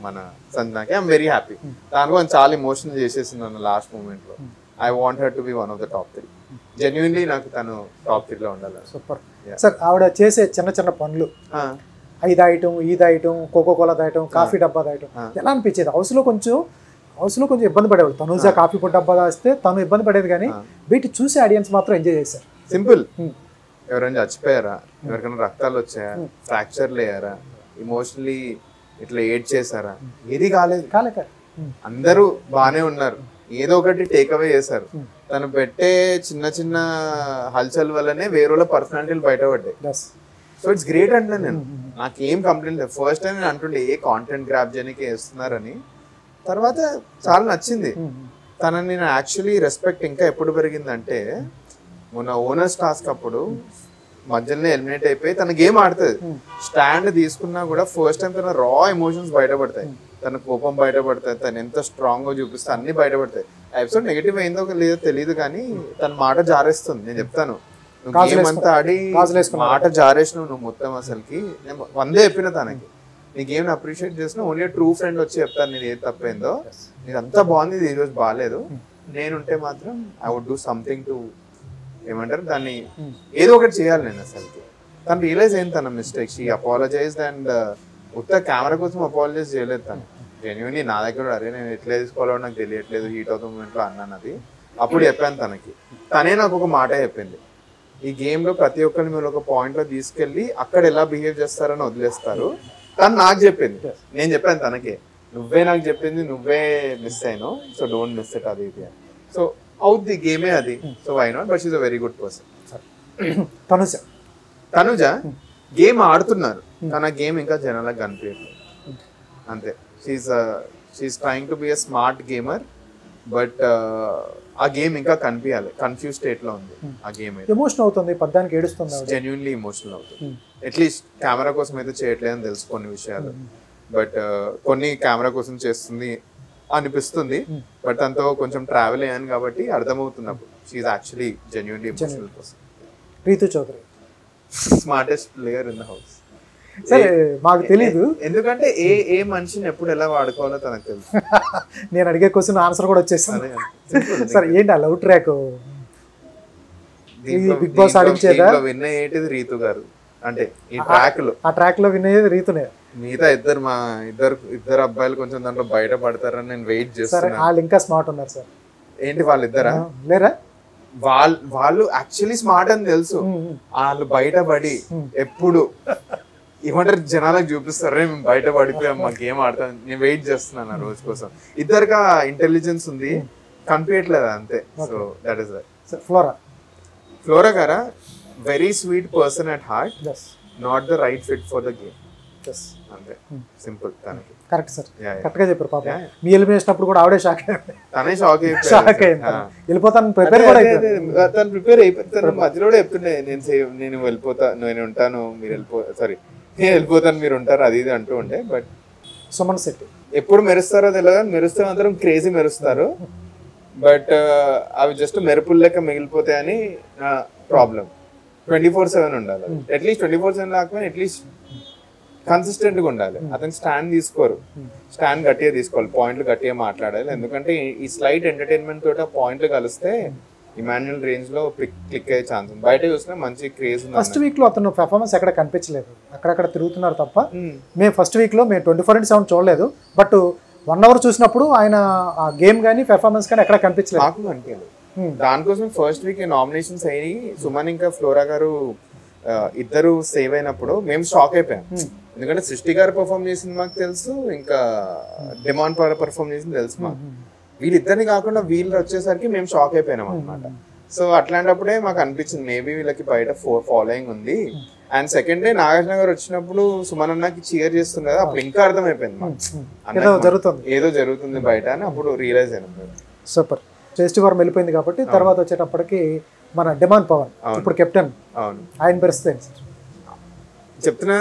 మన సంజనాకి. I'm very happy. దానికో చాలా ఎమోషనల్ చేసేసింది లాస్ట్ మూమెంట్ లో. I want her to be one of the top 3. Genuinely నాకు తను టాప్ 3 లో ఉండాలి. Super sir. ఆవిడ చేసే చిన్న పనులు, ఐదు item, Eid item, Coca Cola item, coffee డబ్బా ఐటమ్, ఎలా అనిపించేది? హౌస్లో కొంచెం ఇబ్బంది పడేవాళ్ళు. తనుజా కాఫీ పొడి డబ్బా వేస్తే తను ఇబ్బంది పడేది, కానీ వీటి చూసి ఆడియన్స్ మాత్రం ఎంజాయ్ చేశారు. సింపుల్, ఎవరైనా చచ్చిపోయారా, ఎవరికైనా రక్తాలు వచ్చాయా, ఫ్రాక్చర్లు అయ్యారా, ఇమోషనలీ ఇట్లా ఏడ్ చేశారా, ఏది కాలేదు. అందరూ బాగానే ఉన్నారు, ఏదో ఒకటి టేక్ అవే చేశారు. తను పెట్టే చిన్న హల్చల్ వల్లనే వేరే పర్సనాలిటీలు బయటపడ్డాయి. సో ఇట్స్ గ్రేట్ అంటే నేను నాకేం కంప్లైంట్ లేదు. ఫస్ట్ టైం నేను అంటుండే ఏ కాంటెంట్ గ్రాప్ చేయడానికి వేస్తున్నారని. తర్వాత చాలా నచ్చింది తనని. నేను యాక్చువల్లీ రెస్పెక్ట్ ఇంకా ఎప్పుడు పెరిగిందంటే, మొన్న ఓనర్స్ టాస్క్ అప్పుడు మధ్యలోనే ఎలిమినేట్ అయిపోయి తన గేమ్ ఆడుతుంది, స్టాండ్ తీసుకున్నా కూడా ఫస్ట్ టైం తన రా ఎమోషన్స్ బయటపడతాయి, తన కోపం బయటపడతాయి, తను ఎంత స్ట్రాంగ్ గా చూపిస్తే అన్ని బయటపడతాయి. ఎపిసోడ్ నెగిటివ్ అయిందో లేదో తెలియదు, కానీ తన మాట జారేస్తుంది. నేను చెప్తాను, నువ్వు గేమ్ అంతా ఆడి మాట జారేసినావు నువ్వు మొత్తం. అసలుకి నేను 100 చెప్పిన తనకి, నీ గేమ్ అప్రిషియేట్ చేసిన ఓన్లీ ట్రూ ఫ్రెండ్ వచ్చి చెప్తాను నేను ఏది తప్పైందో. నీది అంతా బాగుంది, ఇది ఈరోజు బాగాలేదు, నేనుంటే మాత్రం I would do something to, ఏమంటారు దాన్ని, ఏదో ఒకటి చేయాలి నేను. అసలుకి తను రియలైజ్ అయింది తన మిస్టేక్స్, షీ అపాలజైజ్డ్. అండ్ ఉత్త కెమెరా కోసం అపాలజైజ్ చేయలేదు తను. జెన్యూన్లీ నా దగ్గర అరే నేను ఎట్లా తీసుకోవాలో నాకు తెలియట్లేదు, హీట్ అవుతున్న మూమెంట్లో అన్నాను అది. అప్పుడు చెప్పాను తనకి, తనే నాకు ఒక మాట చెప్పింది, ఈ గేమ్లో ప్రతి ఒక్కరిని మీరు ఒక పాయింట్లో తీసుకెళ్ళి అక్కడ ఎలా బిహేవ్ చేస్తారని వదిలేస్తారు. తను నాకు చెప్పింది, నేను చెప్పాను తనకి, నువ్వే నాకు చెప్పింది, నువ్వే మిస్ అయినావు, సో డోంట్ మిస్ ఇట్ అది ఇది. సో అవుద్ది గేమే అది, so why not, but she's a very good person. Tanuja game ఆడుతున్నారు, తన గేమ్ ఇంకా జనాలకు కనిపించట్లేదు అంతే. She's trying to be a smart gamer, but ఆ గేమ్ ఇంకా కనిపించాలి, కన్ఫ్యూజ్ స్టేట్ లో ఉంది ఆ గేమ్. ఎమోషన్ అవుతుంది, పద్దానికి ఏడుస్తుంది, జెన్యూన్లీ ఎమోషనల్ అవుతుంది. అట్లీస్ట్ కెమెరా కోసం అయితే చేయట్లేదని తెలుసు కొన్ని విషయాలు, బట్ కొన్ని కెమెరా కోసం చేస్తుంది అనిపిస్తుంది. బట్ అంతా కొంచెం ట్రావెల్ అయ్యాను కాబట్టి అర్థమవుతున్నప్పుడు she's actually genuinely emotional person. Ritu Chowdary, smartest player in the house. సరే మాకు తెలీదు, ఎందుకంటే ఏ మనిషిని ఎప్పుడు ఎలా వాడుకోవాలో తనకు తెలుసు. నేను అడిగే క్వశ్చన్ ఆన్సర్ కూడా వచ్చేసింది. Simple. సరే ఏంటి ఆ లవ్ ట్రాక్ బిగ్ బాస్ ఆడించేదా? విన్ అయ్యేది రీతు గారు, అంటే ఈ ట్రాక్ లో, ఆ ట్రాక్ లో విన్ అయ్యేది రీతునే. మిగతా ఇద్దరు అబ్బాయిలు కొంచెం దాంట్లో బయట పడతారని నేను వెయిట్ సరే చేస్తాను. వాళ్ళు ఇంకా స్మార్ట్ ఉన్నారు సార్. ఏంటి వాళ్ళిద్దరా? లేరా? వాళ్ళు యాక్చువల్లీ స్మార్ట్ అని తెలుసు, వాళ్ళు బయటపడి ఎప్పుడు ఏమంటారు జనాలకు చూపిస్తారు, మేము బయట పడిపోయాం మాకు ఏం ఆడతాం. నేను వెయిట్ చేస్తున్నాను ఆ రోజు కోసం. ఇద్దరుగా ఇంటెలిజెన్స్ ఉంది, కనిపించట్లేదు అంతే. సో దట్ ఈస్ ఫ్లోరా గారా very sweet person at heart, not the right fit for the game. అంతే, సింపుల్. తనకి కరెక్ట్ సార్, కరెక్ట్ గా చెప్పారు. పాప మీ ఎలిమినేషన్ అప్పుడు కూడా ఆవిడే షాక్ అయ్యింది. తనే షాక్ అయింది. వెళ్ళిపోతాను ప్రిపేర్ కూడా తను ప్రిపేర్ అయిపోతాను. మధ్యలో కూడా చెప్తుండే నేను వెళ్ళిపోతా, నేను ఉంటాను మీరు నేను వెళ్ళిపోతాను మీరు ఉంటారు, అది ఇది అంటూ ఉండే. బట్ సుమన్ శెట్టి ఎప్పుడు మెరుస్తారో తెలియదు, మెరుస్తే మాత్రం క్రేజీ మెరుస్తారు. బట్ అవి జస్ట్ మెరుపులు లెక్క మిగిలిపోతాయని నా ప్రాబ్లం. 24/7 ఉండాలి, అట్లీస్ట్ 24/7 లేకపోయినా అట్లీస్ట్ కన్సిస్టెంట్ గా ఉండాలి. అతను స్టాండ్ తీసుకోరు, స్టాండ్ గట్టిగా తీసుకోవాలి, పాయింట్లు గట్టిగా మాట్లాడాలి. ఎందుకంటే ఈ స్లైట్ ఎంటర్టైన్మెంట్ తోటి ఆ పాయింట్లు కలిస్తే ఇమాన్యుయల్ రేంజ్ లో క్లిక్ అయ్యే ఛాన్స్ ఉంది. బయట చూసినా మంచి క్రేజ్ ఉంది. ఫస్ట్ వీక్ లో అతను పెర్ఫార్మెన్స్ ఎక్కడ కనిపించలేదు, అక్కడక్కడ తిరుగుతున్నారు తప్ప. మేము ఫస్ట్ వీక్ లో మేము 24/7 చూడలేదు, బట్ 1 hour చూసినప్పుడు ఆయన ఆ గేమ్ కానీ పెర్ఫార్మెన్స్ కానీ ఎక్కడ కనిపించలేదు. నాకు కనిపించలేదు. దానికోసం ఫస్ట్ వీక్ నామినేషన్స్ అయ్యి సుమన్ ఇంకా ఫ్లోరా గారు ఇద్దరు సేవ్ అయినప్పుడు మేము షాక్ అయిపోయాం. ఎందుకంటే సృష్టి గారు పర్ఫామ్ చేసింది మాకు తెలుసు, ఇంకా డిమాండ్ పర్ఫామ్ చేసింది తెలుసు మాకు. వీళ్ళిద్దరిని కాకుండా వీళ్ళు వచ్చేసరికి మేము షాక్ అయిపోయినాం అనమాట. సో అట్లాంటప్పుడే మాకు అనిపించింది మేబీ వీళ్ళకి బయట ఫాలోయింగ్ ఉంది. అండ్ సెకండ్ డే నాగార్జున గారు వచ్చినప్పుడు సుమన్ అన్నకి చీర్ చేస్తుంది కదా, అప్పుడు ఇంకా అర్థమైపోయింది మాకు ఏదో జరుగుతుంది బయట అని. అప్పుడు రియలైజ్ అయినాం. సూపర్. శ్రేష్ఠి వారం వెళ్ళిపోయింది కాబట్టి తర్వాత వచ్చేటప్పటికి మన డిమాండ్ పవన్ ఇప్పుడు కెప్టెన్, ఆయన పరిస్థితి చెప్తున్నా.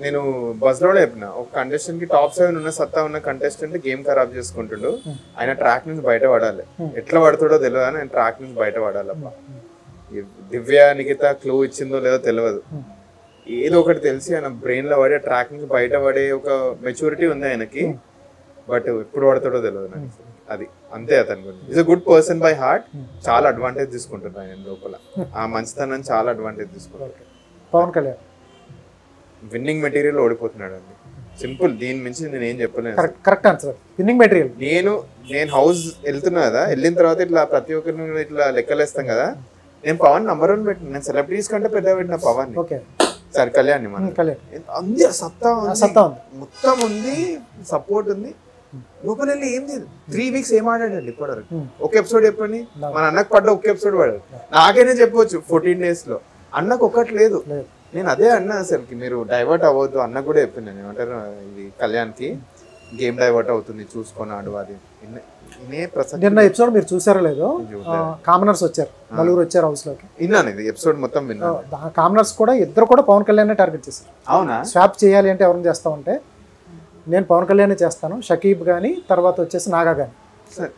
నేను బస్ లో చెప్పిన ఒక కంటెస్టెంట్ కి టాప్ 7 ఉన్న సత్తా ఉన్న కంటెస్టెంట్ గేమ్ ఖరాబ్ చేసుకుంటుండు. ఆయన ట్రాక్ నుంచి బయట పడాలి, ఎట్లా పడుతుండో తెలియదు అని ఆయన ట్రాక్ నుంచి బయట పడాలబ్బా. దివ్య నిఖిత క్లూ ఇచ్చిందో లేదో తెలియదు, ఏదో ఒకటి తెలిసి ఆయన బ్రెయిన్ లో పడే ట్రాక్ నుంచి బయట పడే ఒక మెచ్యూరిటీ ఉంది ఆయనకి. బట్ ఎప్పుడు పడతాడో తెలియదు నాకు. అది అంతే. అతని గురించి is a good person by heart. చాలా అడ్వాంటేజ్ తీసుకుంటున్నాను ఆయన లోపల, ఆ మంచితనం చాలా అడ్వాంటేజ్ తీసుకుంటారు. పవన్ కళ్యాణ్ విన్నింగ్ మెటీరియల్ ఓడిపోతున్నాడు అండి, సింపుల్. దీని మించి నేను ఏం చెప్పలేను. Correct answer, winnowing material. నేను హౌస్ వెళ్తున్నా కదా, వెళ్ళిన తర్వాత ఇట్లా ప్రతి ఒక్కరిని ఇట్లా లెక్కలేస్తాం కదా, నేను పవన్ నంబర్ 1 పెట్టిన. నేను సెలబ్రిటీస్ కంటే పెద్ద పెట్టిన పవన్. సరే కళ్యాణ్ అందరూ సత్తా ఉంది, మొత్తం ఉంది, సపోర్ట్ ఉంది. లోపల వెళ్ళి ఏం లేదు. 3 weeks ఏం ఆడాడండి ఇప్పటివరకు? ఒక ఎపిసోడ్ చెప్పండి. మన అన్నకు పడ్డ ఒక ఎపిసోడ్ పడాడు. నాకైనా చెప్పవచ్చు 14 days లో. అన్నకు ఒక్కటి లేదు. నేను అదే అన్నా, అసలుకి మీరు డైవర్ట్ అవ్వద్దు. అన్న కూడా చెప్పింది, నేను ఏమంటారు ఇది కళ్యాణ్కి గేమ్ డైవర్ట్ అవుతుంది చూసుకున్నాడు. అది నిన్న ఎపిసోడ్ మీరు చూసారో లేదో, కామనర్స్ వచ్చారు, 4 వచ్చారు హౌస్ లోకి. విన్నాను, ఇది ఎపిసోడ్ మొత్తం విన్నాను. కామనర్స్ కూడా ఇద్దరు కూడా పవన్ కళ్యాణ్ టార్గెట్ చేశారు. అవునా? స్వాప్ చేయాలి అంటే ఎవరిని చేస్తామంటే నేను పవన్ కళ్యాణ్ చేస్తాను, షకీబ్ కానీ తర్వాత వచ్చేసి నాగా కానీ.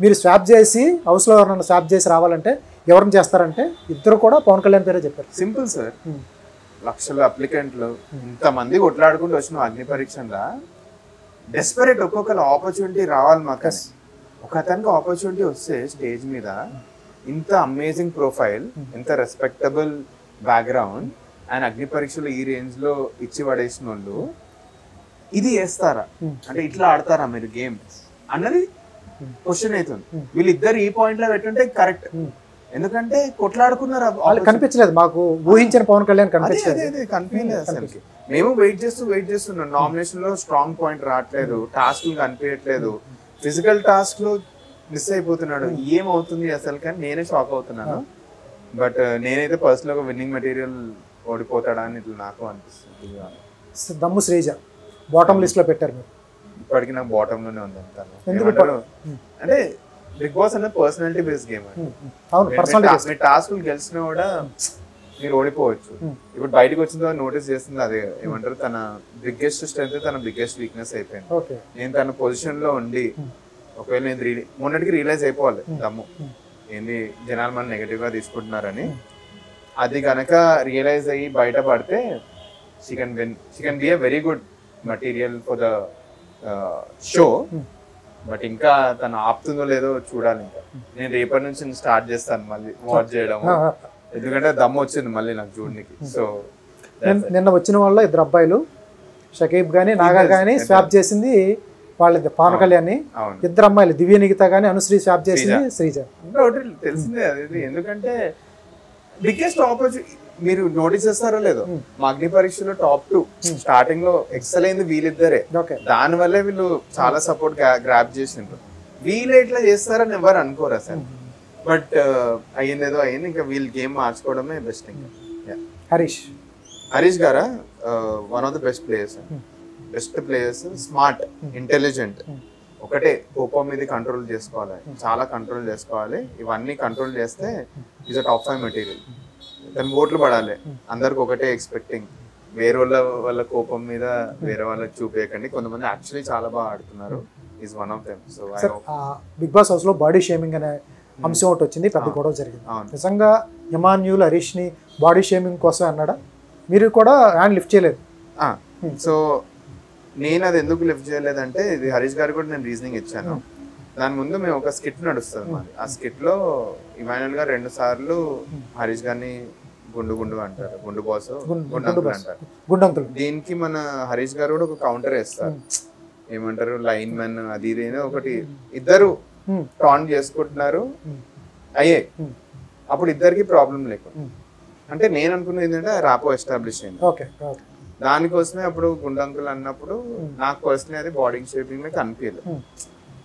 మీరు స్వాప్ చేసి హౌస్లో ఎవరైనా స్వాప్ చేసి రావాలంటే ఎవరిని చేస్తారంటే ఇద్దరు కూడా పవన్ కళ్యాణ్ పేరే చెప్పారు. Simple sir. లక్షల అప్లికెంట్లు ఇంతమంది కొట్లాడుకుంటూ వచ్చిన అగ్ని పరీక్షలో డెస్పరేట్ ఒక్కొక్కరు ఆపర్చునిటీ రావాలి మాకు. ఒక అతనికి ఆపర్చునిటీ వస్తే స్టేజ్ మీద ఇంత అమేజింగ్ ప్రొఫైల్, ఇంత రెస్పెక్టబుల్ బ్యాక్గ్రౌండ్, అండ్ అగ్ని పరీక్షలు ఈ రేంజ్ లో ఇచ్చి పడేసిన వాళ్ళు ఇది చేస్తారా అంటే ఇట్లా ఆడతారా మీరు గేమ్ అన్నది క్వశ్చన్ అవుతుంది. వీళ్ళిద్దరు ఈ పాయింట్ లో పెట్టుంటే కరెక్ట్. ఎందుకంటే కొట్లాడుకున్నారు, వాళ్ళు కనిపించలేదు మాకు, ఊహించిన పవన్ కళ్యాణ్ కనిపించలేదు అసలు. మేము వెయిట్ చేస్తున్నాం. నామినేషన్ లో స్ట్రాంగ్ పాయింట్ రావట్లేదు, టాస్క్లు కనిపించట్లేదు, ఫిజికల్ టాస్క్ లో మిస్ అయిపోతున్నాడు. ఏమవుతుంది అసలు కానీ నేనే షాక్ అవుతున్నాను. బట్ నేనైతే పర్సనల్ గా విన్నింగ్ మెటీరియల్ ఓడిపోతాడా అని ఇట్లా నాకు అనిపిస్తుంది. దమ్ము శ్రీజ బాటమ్ లిస్ట్ లో పెట్టారు మీరు. ఇప్పటికి నాకు బాటమ్ లోనే ఉంది. అంటే బిగ్ బాస్ అనేది పర్సనాలిటీ బేస్డ్ గేమ్. మీ టాస్క్లు గెలిచినా కూడా మీరు ఓడిపోవచ్చు. ఇప్పుడు బయటకు వచ్చిన తర్వాత నోటీస్ చేస్తుంది అదే, ఏమంటారు తన బిగ్గెస్ట్ స్ట్రెంత్ తన బిగ్గెస్ట్ వీక్నెస్ అయిపోయింది. నేను తన పొజిషన్ లో ఉండి ఒకవేళ నేను మొన్నటికి రియలైజ్ అయిపోవాలి దమ్ము ఏంది జనాలు మనం నెగటివ్ గా తీసుకుంటున్నారని. అది కనుక రియలైజ్ అయ్యి బయటపడితే she can be a very good material for the show. But ఇంకా తను ఆపుతుందో లేదో చూడాలి. ఇంకా నేను రేపటి నుంచి స్టార్ట్ చేస్తాను మళ్ళీ వాచ్ చేయడం, ఎందుకంటే దమ్ము వచ్చింది మళ్ళీ నాకు చూడడానికి. సో నిన్న వచ్చిన వాళ్ళ 2 అబ్బాయిలు, షకీబ్ కానీ నాగా కానీ స్వాప్ చేసింది వాళ్ళది పవన్ కళ్యాణ్. 2 అమ్మాయిలు దివ్య నిగిత కానీ అనుశ్రీ స్వాప్ చేసింది శ్రీజ. తెలిసిందే అది, ఎందుకంటే బిగ్గెస్ట్ ఆపర్చునిటీ. మీరు నోటీస్ చేస్తారో లేదో, మా అగ్ని పరీక్షలో టాప్ 2 స్టార్టింగ్ లో ఎక్సెల్ అయింది వీళ్ళిద్దరే. దాని వల్లే వీళ్ళు చాలా సపోర్ట్ గ్రాప్ చేసిండ్రు. వీళ్ళు ఎట్లా చేస్తారని ఎవరు అనుకోరు అసలు. బట్ అయ్యిందేదో అయ్యింది, ఇంకా వీళ్ళు గేమ్ మార్చుకోవడమే బెస్ట్. ఇంకా హరీష్ గారా one of the best players, smart, intelligent. ఒకటే కోపం మీద కంట్రోల్ చేసుకోవాలి, చాలా కంట్రోల్ చేసుకోవాలి. ఇవన్నీ కంట్రోల్ చేస్తే ఈజ్ అ టాప్ 5 మెటీరియల్. దాని ఓట్లు పడాలి, అందరికి ఒకటే ఎక్స్పెక్టింగ్. వేరే వాళ్ళ కోపం మీద వేరే వాళ్ళకి చూపేయకండి. కొంతమంది యాక్చువల్లీ చాలా బాగా ఆడుతున్నారు, is one of them. So big boss house లో బాడీ షేమింగ్ అనే అంశం ఒకటి వచ్చింది, పెద్ద గొడవ జరిగింది. నిజంగా ఇమాన్యుల్ హరీష్ ని బాడీ షేమింగ్ కోసం అన్నాడా? మీరు కూడా హ్యాండ్ లిఫ్ట్ చేయలేదు. సో నేను అది ఎందుకు లిఫ్ట్ చేయలేదంటే, ఇది హరీష్ గారు కూడా నేను రీజనింగ్ ఇచ్చాను. దాని ముందు మేము ఒక స్కిట్ నడుస్తుంది మాది. ఆ స్కిట్ లో ఇమాన్యుల్ గారు 2 సార్లు హరీష్ గారిని గుండు అంటారు, గుండు బాస్, గుండంకులు అంటారు. దీనికి మన హరీష్ గారు కూడా ఒక కౌంటర్ వేస్తారు, ఏమంటారు లైన్ మెన్ అది ఇది ఒకటి. ఇద్దరు టాన్ చేసుకుంటున్నారు అయ్యే, అప్పుడు ఇద్దరికి ప్రాబ్లం లేకుండా. అంటే నేను అనుకున్నది ఏంటంటే ర్యాపో ఎస్టాబ్లిష్ అయింది. దానికోసమే అప్పుడు గుండంకులు అన్నప్పుడు నాకు పర్సనల్ అది బాడీ షేపింగ్ మీద కనిపించలేదు.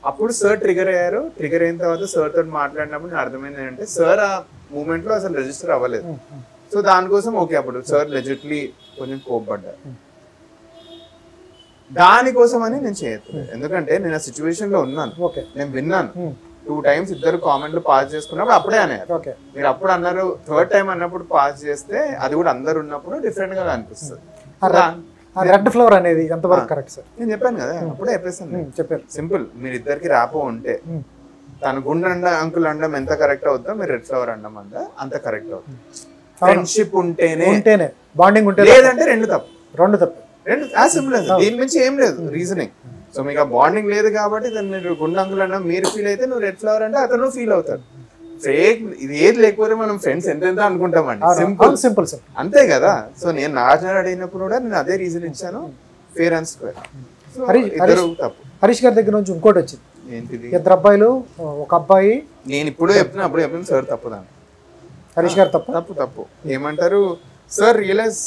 అప్పుడు సార్ ట్రిగర్ అయ్యారు. ట్రిగర్ అయిన తర్వాత సార్ తోటి మాట్లాడినప్పుడు నేను అర్థమైంది ఏంటంటే, సార్ ఆ మూమెంట్ లో అసలు రిజిస్టర్ అవ్వలేదు. సో దానికోసం ఓకే, అప్పుడు సార్ లెజిట్లీ కొంచెం కోప్పడ్డారు. దానికోసం అని నేను చేయట్లేదు, ఎందుకంటే నేను ఆ సిచ్యువేషన్ లో ఉన్నాను, నేను విన్నాను. 2 times ఇద్దరు కామెంట్లు పాస్ చేసుకున్నప్పుడు అప్పుడే అన్నారు. మీరు అప్పుడు అన్నారు, 3rd time అన్నప్పుడు పాస్ చేస్తే అది కూడా అందరు ఉన్నప్పుడు డిఫరెంట్ గా అనిపిస్తుంది. రెడ్ ఫ్లవర్ అనేది ఎంతవరకు కరెక్ట్ సార్? నేను చెప్పాను కదా, అప్పుడే చెప్పారు. సింపుల్, మీరు ఇద్దరికి ర్యాపో ఉంటే తన గుండె అంకుల్ అండం ఎంత కరెక్ట్ అవుతుందో మీరు రెడ్ ఫ్లవర్ అండం అంత కరెక్ట్ అవుతుంది. ఫ్రెండ్షిప్ ఉంటేనే బాండింగ్ ఉంటే, లేదంటే రెండు తప్పు. సింపుల్. దీని నుంచి ఏం లేదు రీజనింగ్. సో మీకు ఆ బాండింగ్ లేదు కాబట్టి మీరు గుండె అంకుల్ అన్నా మీరు ఫీల్ అయితే, నువ్వు రెడ్ ఫ్లవర్ అంటే అతను ఫీల్ అవుతాడు. ఫేక్ ఇది ఏది లేకపోతే మనం ఫ్రెండ్స్ ఎంత అనుకుంటామండి. సింపుల్ అంతే కదా. సో నేను నాజర్ అడిగినప్పుడు కూడా నేను అదే రీజన్ ఇచ్చాను, ఫేర్ అండ్ స్క్వేర్. తప్పు. హరీష్ గారి దగ్గర నుంచి ఇంకోటి వచ్చింది, ఏంటిది? 2 అబ్బాయిలు, ఒక అబ్బాయి. నేను ఇప్పుడు చెప్తున్నా సార్ తప్పుదాను. హరీష్ గారు తప్పు ఏమంటారు సార్, రియలైజ్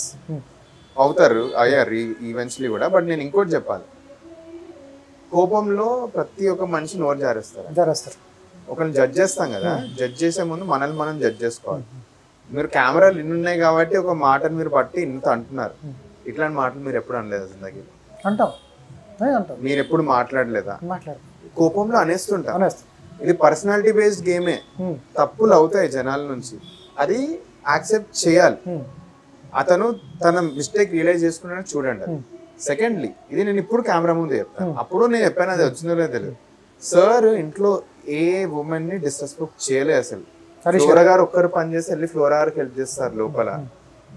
అవుతారు, అయ్యారు ఈవెన్చువల్లీ కూడా. బట్ నేను ఇంకోటి చెప్పాలి, కోపంలో ప్రతి ఒక్క మనిషి నోరు జారేస్తారు. ఒకరిని జడ్జ్ చేస్తాం కదా, జడ్జ్ చేసే ముందు మనల్ని మనం జడ్జ్ చేసుకోవాలి. మీరు కెమెరాలు ఇన్ని ఉన్నాయి కాబట్టి ఒక మాటను మీరు బట్టి ఇంత అంటున్నారు. ఇట్లాంటి మాటలు మీరు ఎప్పుడు అనలేదు జిందగీలో? అంటాం. మీరు ఎప్పుడు మాట్లాడలేదా? కోపంలో అనేస్తుంటా. ఇది పర్సనాలిటీ బేస్డ్ గేమే. తప్పులు అవుతాయి జనాల నుంచి, అది యాక్సెప్ట్ చేయాలి. అతను తన మిస్టేక్ రియలైజ్ చేసుకున్నాడని చూడండి. సెకండ్లీ, ఇది నేను ఇప్పుడు కెమెరా ముందు చెప్తాను, అప్పుడు నేను చెప్పాను అది వచ్చిందో లేదో తెలియదు. సార్ ఇంట్లో ఏ ఉమెన్ ని డిస్రెస్పెక్ట్ చేయలేదు అసలు. ఫ్లోరా గారు ఒక్కరు పని చేసి వెళ్ళి ఫ్లోరా గారికి హెల్ప్ చేస్తారు లోపల.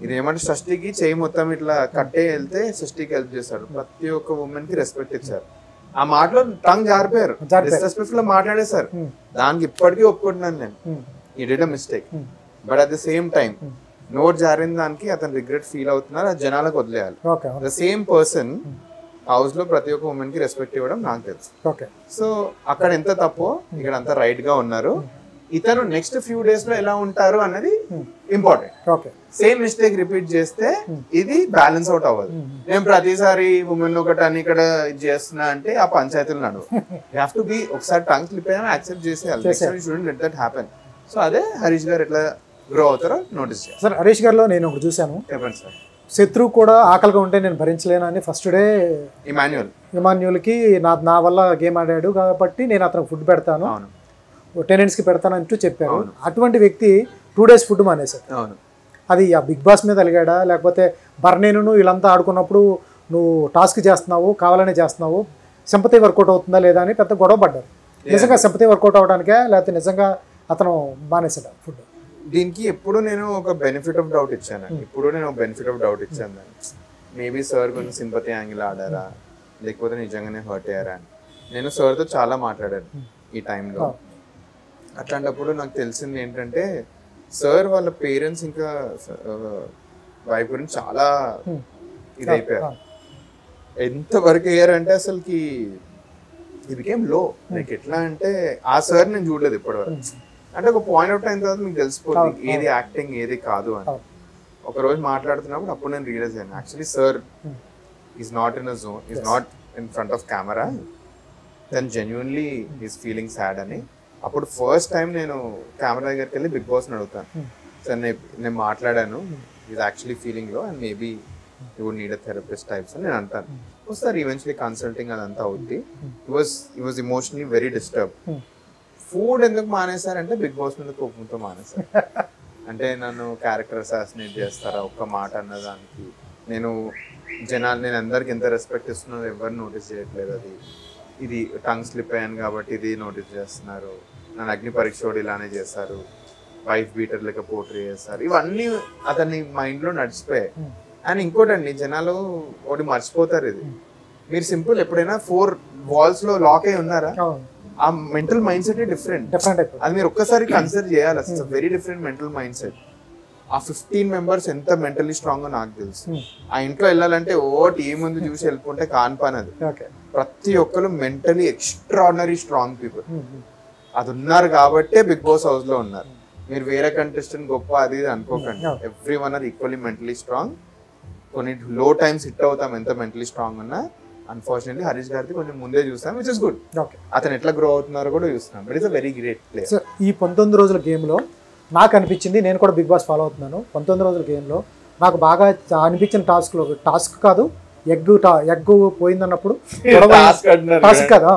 ఇది ఏమంటే షష్టికి చేయి మొత్తం ఇట్లా కట్టే వెళ్తే షష్టికి హెల్ప్ చేస్తాడు. ప్రతి ఒక్క ఉమెన్ కి రెస్పెక్ట్ ఇచ్చారు. ఆ మాటలో టంగ్ జారిపోయారు, డిస్రెస్పెక్ట్ లో మాట్లాడేశారు. దానికి ఇప్పటికీ ఒప్పుకుంటున్నాను నేను, ఈ did a mistake. But at the same time note జారిన దానికి అతను రిగ్రెట్ ఫీల్ అవుతున్నారు, అది జనాలకు వదిలేయాలి. ద సేమ్ పర్సన్ హౌస్ లో ప్రతి ఒక్క ఉమెన్ కి రెస్పెక్ట్ ఇవ్వడం నాకు తెలుసు. సో అక్కడ ఎంత తప్పో ఇక్కడ అంత రైట్ గా ఉన్నారు. ఇతను నెక్స్ట్ ఫ్యూ డేస్ లో ఎలా ఉంటారు అన్నది ఇంపార్టెంట్. సేమ్ మిస్టేక్ రిపీట్ చేస్తే ఇది బ్యాలెన్స్ అవుట్ అవ్వదు. నేను ప్రతిసారి ఉమెన్ ఒకటి అని ఇక్కడ ఇది చేస్తున్నా అంటే ఆ పంచాయతీలు నడువు. యూ హావ్ టు బి, ఒకసారి టంగ్ స్లిప్ అయినా యాక్సెప్ట్ చేసేయాలి. Student let that happen. So అదే హరీష్ గారు ఎట్లా గ్రో అవుతారో నోటీస్ చేయాలి. సార్ హరీష్ గారిలో నేను ఒకటి చూశాను, చెప్పండి సార్. శత్రువు కూడా ఆకలిగా ఉంటే నేను భరించలేను అని ఫస్ట్ డే ఇమాన్యుల్కి నా వల్ల గేమ్ ఆడాడు కాబట్టి నేను అతనికి ఫుడ్ పెడతాను, టెనెంట్స్కి పెడతాను అంటూ చెప్పారు. అటువంటి వ్యక్తి 2 days ఫుడ్ మానేశాడు. అది ఆ బిగ్ బాస్ మీద అలిగాడా, లేకపోతే బర్నేను వీళ్ళంతా ఆడుకున్నప్పుడు నువ్వు టాస్క్ చేస్తున్నావు, కావాలనే చేస్తున్నావు, సింపతి వర్కౌట్ అవుతుందా లేదా అని పెద్ద గొడవ పడ్డారు. నిజంగా సింపతి వర్కౌట్ అవడానికే, లేకపోతే నిజంగా అతను మానేశాడు ఫుడ్? దీనికి ఎప్పుడు నేను ఒక బెనిఫిట్ ఆఫ్ డౌట్ ఇచ్చాను. మేబీ సార్ కొంచెం సింపతి యాంగిల్ ఆడారా లేకపోతే నిజంగానే హర్ట్ అయ్యారా అని. నేను సార్తో చాలా మాట్లాడాను ఈ టైంలో. అట్లాంటప్పుడు నాకు తెలిసింది ఏంటంటే సార్ వాళ్ళ పేరెంట్స్ ఇంకా వైఫ్ గురించి చాలా ఇదైపోయారు. ఎంత వరకు అయ్యారంటే అసలుకి ఇది బికేమ్ లో. లైక్ ఎట్లా అంటే ఆ సార్ నేను చూడలేదు ఇప్పటివరకు. అంటే ఒక పాయింట్ ఆఫ్ టైం తర్వాత మీకు తెలిసిపోతుంది ఏది యాక్టింగ్ ఏది కాదు అని. ఒక రోజు మాట్లాడుతున్నప్పుడు అప్పుడు నేను రియలైజ్ అయ్యాను actually sir is not in a zone, is not in front of camera, then genuinely is feeling sad అని. అప్పుడు ఫస్ట్ టైం నేను కెమెరా దగ్గరికి వెళ్ళి బిగ్ బాస్ని అడుగుతాను, సార్ నేను మాట్లాడాను, is actually feeling low and maybe you would need a therapist types అని నేను అంటాను. సార్ ఈవెన్చువలీ కన్సల్టింగ్ అదంతా అవుద్ది. He was emotionally very disturb. Food ఎందుకు మానేశారంటే బిగ్ బాస్ మీద కోపంతో మానేశారు. అంటే నన్ను క్యారెక్టర్ అసాసినేట్ చేస్తారా ఒక్క మాట అన్నదానికి. నేను అందరికి ఎంత రెస్పెక్ట్ ఇస్తున్నారో ఎవరు నోటీస్ చేయట్లేదు. అది ఇది టంగ్ స్లిప్ అయ్యాను కాబట్టి ఇది నోటీస్ చేస్తున్నారు. నన్ను అగ్ని పరీక్ష ఇలానే చేస్తారు, వైఫ్ బీటర్ లెక్క పోట్రీ చేస్తారు. ఇవన్నీ అతని మైండ్లో నడిచిపోయాయి. అండ్ ఇంకోటండి, జనాలు ఒకటి మర్చిపోతారు. ఇది మీరు సింపుల్ ఎప్పుడైనా 4 walls లో లాక్ అయి ఉన్నారా, ఆ మెంటల్ మైండ్ సెట్ డిఫరెంట్. అది మీరు ఒక్కసారి కన్సిడర్ చేయాలి. అసలు very different mental mind set. ఆ 15 members ఎంత మెంటలీ స్ట్రాంగ్ నాకు తెలుసు. ఆ ఇంట్లో వెళ్ళాలంటే టీం ముందు చూసి వెళ్ళిపోతే కాన్పానది. ప్రతి ఒక్కరు మెంటలీ ఎక్స్ట్రాడినరీ స్ట్రాంగ్ పీపుల్. అది ఉన్నారు కాబట్టే బిగ్ బాస్ హౌస్ లో ఉన్నారు. మీరు వేరే కంటెస్టెంట్ గొప్ప అది అనుకోకండి. Every one or equally mentally strong. కొన్ని లో టైమ్స్ హిట్ అవుతాం ఎంత మెంటలీ స్ట్రాంగ్ ఉన్నా. అన్ఫార్చునేట్లీ హరీష్ గారికి కొంచెం ముందే చూస్తాం, విచ్ ఇస్ గుడ్. అతను ఎట్లా గ్రో అవుతున్నారో కూడా చూస్తున్నాం. But it's a very great player. ఈ 19 రోజుల గేమ్లో నాకు అనిపించింది, నేను కూడా బిగ్ బాస్ ఫాలో అవుతున్నాను. 19 రోజుల గేమ్లో నాకు బాగా అనిపించిన టాస్క్ కాదు, ఎగ్ పోయిందన్నప్పుడు టాస్క్ కదా,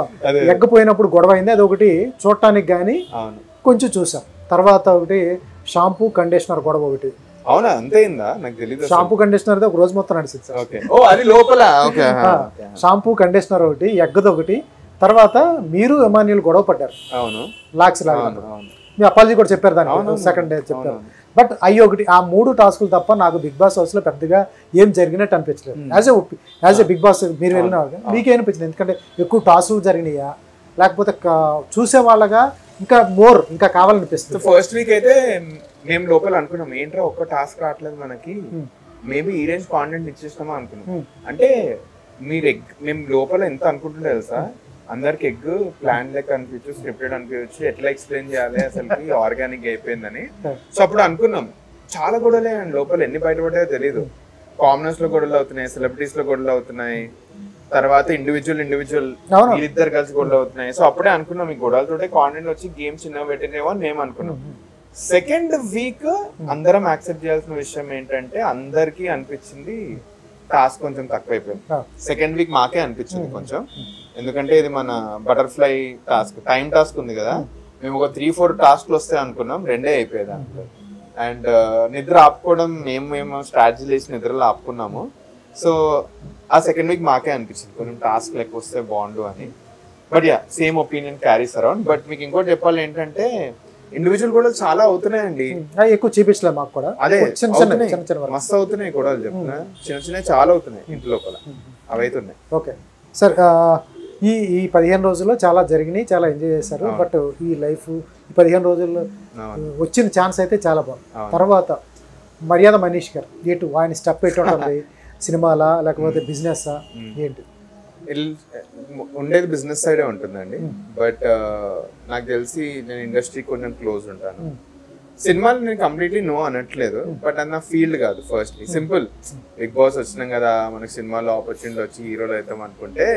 ఎగ్ పోయినప్పుడు గొడవ అయింది. అది ఒకటి చూడటానికి కానీ కొంచెం చూసాం. తర్వాత ఒకటి షాంపూ కండిషనర్ గొడవ ఒకటి. అవునా, అంతే నాకు తెలియదు. షాంపూ కండిషనర్ ఒక రోజు మొత్తం నడిచింది సార్. అది లోపల షాంపూ కండిషనర్ ఒకటి, ఎగ్ది ఒకటి. తర్వాత మీరు ఎమాన్యుల్ గొడవ పడ్డారు. అవును, లాక్స్ లాగా మీ అపాలజీ కూడా చెప్పారు, దానికి సెకండ్ డే చెప్పారు. బట్ అయ్యి ఒకటి, ఆ 3 టాస్కులు తప్ప నాకు బిగ్ బాస్ హౌస్ లో పెద్దగా ఏం జరిగినట్టు అనిపించలేదు. యాజ్ ఏ బిగ్ బాస్ మీరు వెళ్ళిన మీకేమనిపించింది? ఎందుకంటే ఎక్కువ టాస్కులు జరిగినాయా, లేకపోతే చూసే వాళ్ళగా ఇంకా కావాలనిపిస్తుంది? ఫస్ట్ వీక్ అయితే మేము లోపల అనుకున్నాం ఏంట్రా ఒక్క టాస్క్ రావట్లేదు మనకి, మేబీ ఈ రేంజ్ కాంటెంట్ ఇచ్చేస్తామా అనుకున్నాం. అంటే మేము లోపల ఎంత అనుకుంటుండే తెలుసా, అందరికి ఎగ్ ప్లాన్ లెక్క అనిపించు, స్క్రిప్టెడ్ అనిపించు, ఎట్లా ఎక్స్ప్లెయిన్ చేయాలి అసలుకి ఆర్గానిక్ అయిపోయిందని. సో అప్పుడు అనుకున్నాం చాలా గొడవలే అండి లోపల, ఎన్ని బయటపడ్డాయో తెలీదు. కామనర్స్ లో గొడవలు అవుతున్నాయి, సెలబ్రిటీస్ లో గొడవలు అవుతున్నాయి, తర్వాత ఇండివిజువల్ వీళ్ళిద్దరు కలిసి గొడవలు అవుతున్నాయి. సో అప్పుడే అనుకున్నాం ఈ గొడవలతోటే కాంటెంట్ వచ్చి గేమ్ చిన్నగా పెట్టినేమో అని మేము అనుకున్నాం. సెకండ్ వీక్ అందరం యాక్సెప్ట్ చేయాల్సిన విషయం ఏంటంటే అందరికి అనిపించింది టాస్క్ కొంచెం తక్కువైపోయింది. సెకండ్ వీక్ మాకే అనిపించింది కొంచెం, ఎందుకంటే ఇది మన బటర్ఫ్లై టాస్క్, టైం టాస్క్ ఉంది కదా, మేము ఒక 3-4 టాస్క్లు వస్తాయి అనుకున్నాం, 2 అయిపోయాయి దాంట్లో. అండ్ నిద్ర ఆపుకోవడం మేము స్ట్రాటజీ వేసి నిద్రలో ఆపుకున్నాము. సో ఆ సెకండ్ వీక్ మాకే అనిపించింది కొంచెం టాస్క్ లెక్క వస్తే బాగుండు అని. But same opinion carries around. But మీకు ఇంకోటి చెప్పాలి ఏంటంటే ఇండివిజువల్ గొడవలు చాలా అవుతున్నాయండి, ఎక్కువ చూపించలే మాకు కూడా. అదే మస్తు అవుతున్నాయి గొడవలు, చెప్తున్నా చిన్న చాలా అవుతున్నాయి ఇంటి లోపల, అవి అవుతున్నాయి. ఓకే సార్, ఈ 15 రోజుల్లో చాలా జరిగినాయి, చాలా ఎంజాయ్ చేశారు. బట్ ఈ లైఫ్ ఈ 15 రోజుల్లో వచ్చిన ఛాన్స్ అయితే చాలా బాగుంది. తర్వాత మర్యాద మనీష్ గారు ఆయన స్టెప్ ఎటువంటి సినిమాలా లేకపోతే బిజినెస్ ఏంటి? ఉండేది బిజినెస్ సైడే ఉంటుందండి. బట్ నాకు తెలిసి నేను ఇండస్ట్రీకి కొంచెం క్లోజ్ ఉంటాను. సినిమాలు నేను కంప్లీట్లీ నో అనట్లేదు, బట్ అది నా ఫీల్డ్ కాదు. ఫస్ట్ సింపుల్, బిగ్ బాస్ వచ్చినాం కదా మనకి సినిమాలో ఆపర్చునిటీ వచ్చి హీరోలు అవుతాం అనుకుంటే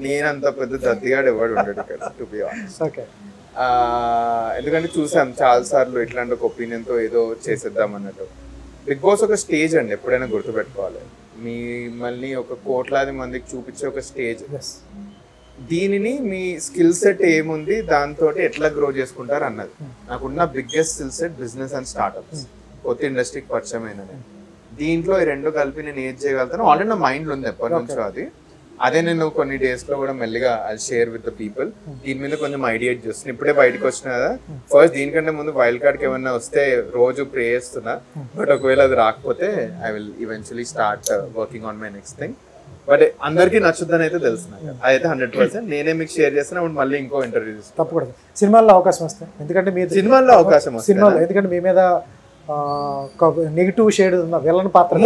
నేనంత పెద్ద దద్దిగాడు ఎవడు ఉండడు ఇక్కడ, టు బి ఆనెస్ట్. ఎందుకంటే చూసాం చాలా సార్లు ఇట్లాంటి ఒక ఒపీనియన్తో ఏదో చేసేద్దాం అన్నట్టు. బిగ్ బాస్ ఒక స్టేజ్ అండి, ఎప్పుడైనా గుర్తుపెట్టుకోవాలి. మిమ్మల్ని ఒక కోట్లాది మందికి చూపించే ఒక స్టేజ్. దీనిని మీ స్కిల్ సెట్ ఏముంది దాంతో ఎట్లా గ్రో చేసుకుంటారు అన్నది. నాకున్న biggest skill set business and startups, కొత్త ఇండస్ట్రీకి పరిచయం అయినది. దీంట్లో ఈ 2 కలిపి నేను ఏది చేయగలుగుతాను ఆల్రెడీ నా మైండ్లో ఉంది ఎప్పటి నుంచో అది. అదే నేను కొన్ని డేస్ లో కూడా మెల్లిగా I share with the people. దీని మీద కొంచెం ఐడియేట్ చేస్తున్నా, ఇప్పుడే బయటకు వచ్చిన కదా. ఫస్ట్ దీనికంటే ముందు వైల్డ్ కార్డ్కి ఏమన్నా వస్తే రోజు ప్రే చేస్తున్నా, బట్ ఒకవేళ అది రాకపోతే I will eventually start working on my next thing. But అందరికీ నచ్చుద్దని అయితే తెలుసు నాకు, అదైతే 100%. నేనే మీకు షేర్ చేస్తున్నా, ఇప్పుడు మళ్ళీ ఇంకో ఇంటర్వ్యూ తప్పకూడదు. సినిమాల్లో అవకాశం వస్తాయి, ఎందుకంటే మీ సినిమాల్లో అవకాశం సినిమాలో ఎందుకంటే మీ మీద నెగిటివ్ షేడ్ ఉన్న విలన్ పాత్ర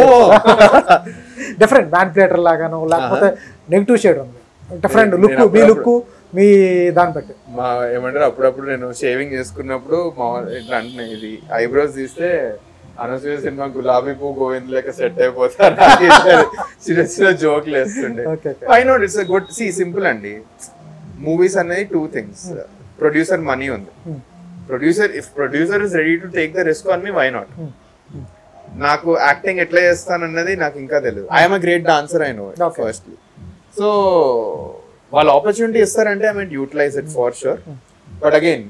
డిఫరెంట్ మ్యానిపులేటర్ లాగాను, లేకపోతే నెగిటివ్ షేడ్ ఉంది, డిఫరెంట్ లుక్, మీ లుక్ మీ దాన్ని బట్టి. మా ఏమంటారు అప్పుడప్పుడు నేను షేవింగ్ చేసుకున్నప్పుడు మా ఇట్లా అంటే ఇది ఐబ్రోస్ తీస్తే అనసూయ సినిమా గులాబీ పువ్వు గోవింద్ లేక సెట్ అయిపోతారు, చిన్న చిన్న జోక్లు వేస్తుండే. I know it's a good simple అండి. మూవీస్ అనేది 2 things. ప్రొడ్యూసర్ మనీ ఉంది, producer is ready to take the risk on me, why not? నాకు యాక్టింగ్ ఎట్లా చేస్తానన్నది నాకు ఇంకా తెలియదు. I'm a great dancer, I know firstly. So వాళ్ళు ఆపర్చునిటీ ఇస్తారంటే I mean utilize it for sure. But again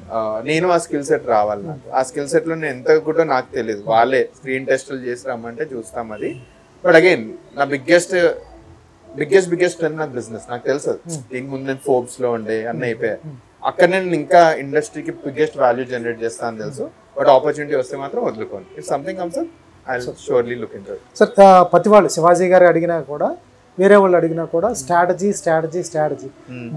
నేను ఆ స్కిల్ సెట్ రావాలి నాకు. ఆ స్కిల్ సెట్ లో నేను ఎంత కూడా నాకు తెలియదు, వాళ్ళే స్క్రీన్ టెస్టులు చేసి రమ్మంటే చూస్తాం అది. బట్ అగైన్ నా బిగ్గెస్ట్ నాకు బిజినెస్, నాకు తెలుసు. దీనికి ముందు నేను ఫోర్బ్స్ లో ఉండే అన్నీ అయిపోయాయి, అక్కడ నేను ఇంకా ఇండస్ట్రీకి బిగ్గెస్ట్ వాల్యూ జనరేట్ చేస్తాను తెలుసు. బట్ ఆపర్చునిటీ వస్తే మాత్రం వదులుకోండి. If something comes up I will surely look into it. Sir ప్రతి వాళ్ళు శివాజీ గారు అడిగినా కూడా, వేరే వాళ్ళు అడిగినా కూడా స్ట్రాటజీ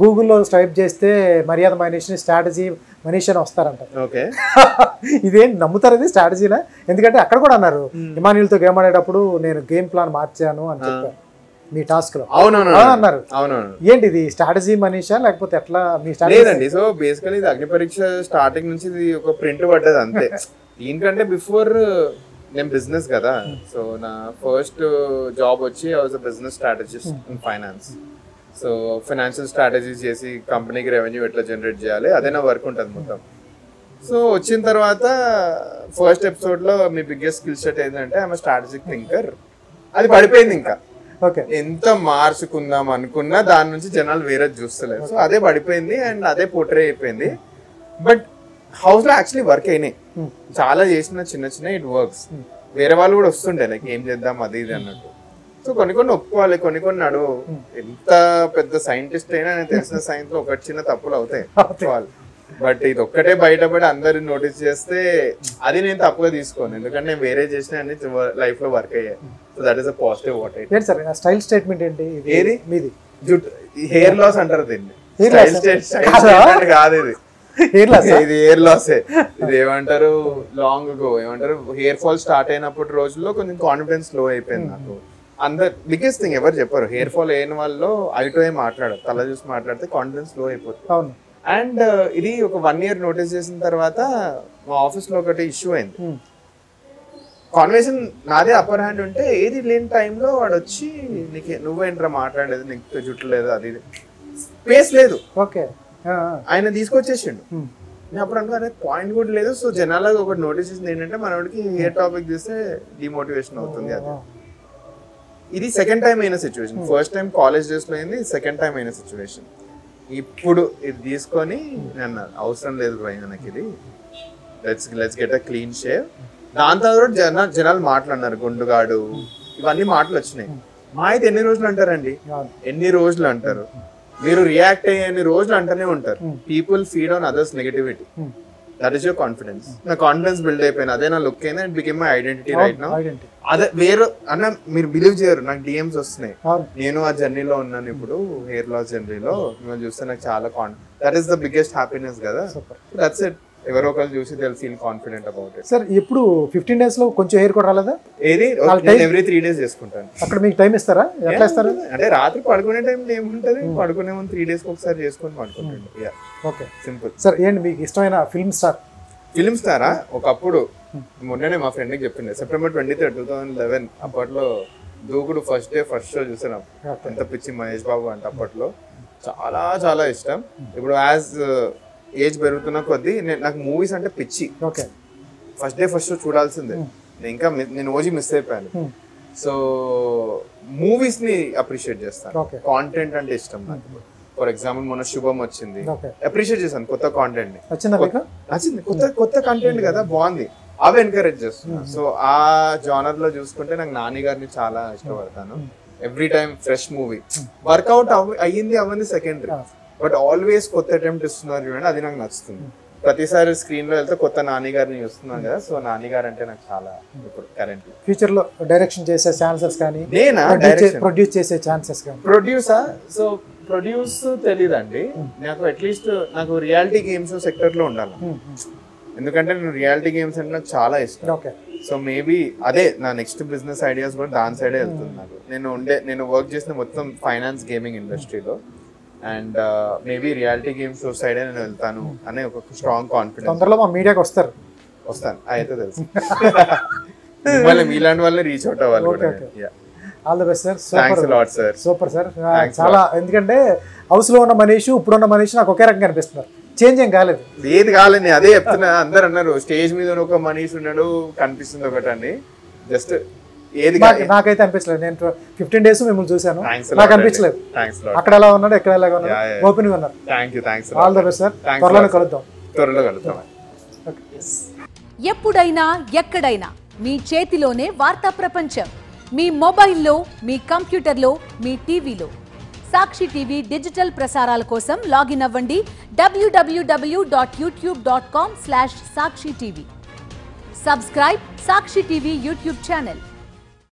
గూగుల్లో టైప్ చేస్తే మర్యాద స్ట్రాటజీ మనీష్ అని వస్తారంట. ఓకే, ఇదేం నమ్ముతారు, ఇది స్ట్రాటజీనా? ఎందుకంటే అక్కడ కూడా అన్నారు, ఇమాన్యుల్తో గేమ్ ఆడేటప్పుడు నేను గేమ్ ప్లాన్ మార్చాను అని చెప్పారు మీ టాస్క్ లో. అవునవును అన్నారు. ఏంటి ఇది స్ట్రాటజీ మనీషా లేకపోతే ఎట్లా మీ స్ట్రాటజీ? లేదండి, సో బేసికలీ ఇది అగ్ని పరీక్ష స్టార్టింగ్ నుంచి ఇది ఒక ప్రింట్ పడ్డది అంతే. దీనికంటే బిఫోర్ నేను బిజినెస్ కదా. సో నా ఫస్ట్ జాబ్ వచ్చి I was a business strategist in finance. So financial strategies చేసి కంపెనీకి రెవెన్యూ ఎట్లా జనరేట్ చేయాలి, అదే నా వర్క్ ఉంటుంది మొత్తం. సో వచ్చిన తర్వాత ఫస్ట్ ఎపిసోడ్ లో మీ బిగ్గెస్ట్ స్కిల్ సెట్ ఏంటంటే ఐఎమ్ స్ట్రాటజిక్ థింకర్. అది పడిపోయింది. ఇంకా ఎంత మార్చుకుందాం అనుకున్నా దాని నుంచి జనాలు వేరే చూస్తలేదు. సో అదే పడిపోయింది అండ్ అదే పోర్ట్రే అయిపోయింది. బట్ హౌస్ లో యాక్చువల్లీ వర్క్ అయినాయి, చాలా చేసిన చిన్న ఇట్ వర్క్స్. వేరే వాళ్ళు కూడా వస్తుండే లైక్ ఏం చేద్దాం అది ఇది అన్నట్టు. సో కొన్ని ఒప్పుకోవాలి, కొన్ని నడువు. ఎంత పెద్ద సైంటిస్ట్ అయినా నేను తెలిసిన సైన్స్ లో ఒకటి చిన్న తప్పులు అవుతాయి ఒప్పుకోవాలి. బట్ ఇది ఒక్కటే బయటపడి అందరు నోటీస్ చేస్తే అది నేను తప్పుగా తీసుకోను, ఎందుకంటే నేను వేరే చేసిన అన్ని లైఫ్ లో వర్క్ అయ్యాయి. So that is a positive what I. Sir style statement ఏంటి? ఏది మీది? జుట్టు హెయిర్ లాస్ అంటారు దీన్ని. కాదు ఇది, ఇది హెయిర్ లాసే. ఇది ఏమంటారు లాంగ్ గో ఏమంటారు హెయిర్ ఫాల్ స్టార్ట్ అయినప్పుడు రోజుల్లో కొంచెం కాన్ఫిడెన్స్ లో అయిపోయింది నాకు. అందరు బిగ్గెస్ట్ థింగ్ ఎవరు చెప్పారు, హెయిర్ ఫాల్ అయిన వాళ్ళు ఐటో మాట్లాడారు, తల చూసి మాట్లాడితే కాన్ఫిడెన్స్ లో అయిపోతుంది. అండ్ ఇది ఒక 1 year నోటీస్ చేసిన తర్వాత మా ఆఫీస్ లో ఒకటి ఇష్యూ అయింది. కాన్వర్సేషన్ నాదే అప్పర్ హ్యాండ్ ఉంటే ఏది లేని టైంలో వాడు వచ్చి నీకు నువ్వేంట్రా మాట్లాడేది, నీకు జుట్టు లేదు, అది స్పేస్ లేదు. ఓకే, ఆయన తీసుకొచ్చేసిండు. నేను అప్పుడు అనుకున్నా పాయింట్ కూడా లేదు. సో జనాలకు ఒకటి నోటీస్ చేసింది ఏంటంటే మనోడికి హెయిర్ టాపిక్ చేస్తే డిమోటివేషన్ అవుతుంది. అది ఇది సెకండ్ టైం అయిన situation. First time college days లో అయింది, సెకండ్ టైం అయిన సిచ్యువేషన్. ఇప్పుడు ఇది తీసుకొని నేను అవసరం లేదు భయ నాకు ఇది, let's get a clean shave. దాని తర్వాత జనాలు మాట్లాడినారు గుండుగాడు, ఇవన్నీ మాటలు వచ్చినాయి. మా అయితే ఎన్ని రోజులు అంటారండి, ఎన్ని రోజులు అంటారు. మీరు రియాక్ట్ అయ్యే ఎన్ని రోజులు అంటూనే ఉంటారు. People feed on others negativity, that is your confidence. నా కాన్ఫిడెన్స్ బిల్డ్ అయిపోయింది, అదే నా లుక్ అయింది and became my identity right now. అదే వేరే అన్న మీరు బిలీవ్ చేయరు, నాకు డిఎమ్స్ వస్తున్నాయి. నేను ఆ జర్నీలో ఉన్నాను ఇప్పుడు, హెయిర్ లాస్ జర్నీలో. మిమ్మల్ని చూస్తే నాకు చాలా that is the biggest happiness కదా. That's it. ఎవరో ఒకరు చూసి they will feel confident about it. Sir ఇప్పుడు 15 days లో కొంచెం హెయిర్ కూడా రాలేదా? ఏది ఎవ్రీ 3 days చేసుకుంటాను. అక్కడ మీకు టైం ఇస్తారా? ఎట్లా ఇస్తారు? అంటే రాత్రి పడుకునే టైం ఏముంటది, పడుకునే ముందు 3 days ఒకసారి చేసుకొని పడుకుంటాను. Okay, simple. సార్ ఏంటి మీకు ఇష్టమైన ఫిల్మ్ స్టార్? ఫిల్మ్ స్టారా? ఒకప్పుడు మొన్ననే మా ఫ్రెండ్కి చెప్పిండే, September 23, 2011 అప్పట్లో దూకుడు ఫస్ట్ డే ఫస్ట్ షో చూసాను. ఎంత పిచ్చి మహేష్ బాబు అంటే అప్పట్లో చాలా చాలా ఇష్టం. ఇప్పుడు యాజ్ ఏజ్ పెరుగుతున్న కొద్దీ నాకు మూవీస్ అంటే పిచ్చి. ఫస్ట్ డే ఫస్ట్ షో చూడాల్సిందే. నేను ఓజీ మిస్ అయిపోయాను. సో మూవీస్ ని అప్రిషియేట్ చేస్తాను. కాంటెంట్ అంటే ఇష్టం నాకు. ఫర్ ఎగ్జాంపుల్ మొన్న శుభం వచ్చింది, అప్రిషియేట్ చేశాను. కొత్త కాంటెంట్ ని నచ్చింది, కొత్త కంటెంట్ కదా, బాగుంది, అవి ఎంకరేజ్ చేస్తున్నా. సో ఆ జానర్ లో చూసుకుంటే నాకు నాని గారిని చాలా ఇష్టపడతాను. Every time fresh movie. Work out అయ్యింది అవ్వంది సెకండరీ, బట్ ఆల్వేస్ కొత్త అటెంప్ట్ ఇస్తున్నారు చూడండి, అది నాకు నచ్చుతుంది. ప్రతిసారి స్క్రీన్ లో వెళ్తే కొత్త నాని గారిని చూస్తున్నాను కదా, సో నాని గారు అంటే నాకు చాలా ఇప్పుడు కరెంట్. ఫ్యూచర్ లో డైరెక్షన్ చేసే ఛాన్సెస్ కానీ, నేనా ప్రొడ్యూస్ చేసే ఛాన్సెస్ కానీ? ప్రొడ్యూసా? సో ప్రొడ్యూస్ తెలీదండి నాకు. అట్లీస్ట్ నాకు రియాలిటీ గేమ్స్ సెక్టర్ లో ఉండాలి, ఎందుకంటే నేను రియాలిటీ గేమ్స్ అంటే నాకు చాలా ఇష్టం. సో మేబీ అదే నా నెక్స్ట్ బిజినెస్ ఐడియాస్ కూడా దాని సైడే వెళ్తుంది నాకు. నేను వర్క్ చేసిన మొత్తం ఫైనాన్స్ గేమింగ్ ఇండస్ట్రీలో, and maybe reality game show సైడే నేను వెళ్తాను అనే ఒక స్ట్రాంగ్ కాన్ఫిడెన్స్. తొందరలో మా మీడియాకి వస్తాను అయితే తెలుసు. మిమ్మల్ని మీలాంటి వాళ్ళని రీచ్ అవుట్ అవ్వాలి. All the best sir. Super sir చాలా, ఎందుకంటే హౌస్ లో ఉన్న మనీష్ ఇప్పుడున్న మనీష్ నాకు ఒకే రకంగా అనిపిస్తున్నారు, చేంజ్ ఏం కాలేదు. ఏది కాలేదు, అదే చెప్తున్నా. అందరు అన్నారు స్టేజ్ మీద ఒక మనీష్ ఉన్నాడు కనిపిస్తుంది ఒకటి అండి, జస్ట్ ఏది నాకైతే అనిపించలేదు. నేను 15 days మిమ్మల్ని చూసాను, నాకు అనిపించలేదు అక్కడ ఎలా ఉన్నాడు ఇక్కడ ఎలా ఉన్నాడు, ఓపెన్ గా ఉన్నారు. ఆల్ ది బెస్ట్ సార్, త్వరలో కలుద్దాం. ఎప్పుడైనా ఎక్కడైనా మీ చేతిలోనే వార్తా ప్రపంచం, మీ మొబైల్లో, మీ కంప్యూటర్లో, మీ టీవీలో. సాక్షి టీవీ డిజిటల్ ప్రసారాల కోసం లాగిన్ అవ్వండి www.youtube.com/సాక్షి టీవీ. సబ్స్క్రైబ్ సాక్షి టీవీ యూట్యూబ్ ఛానల్.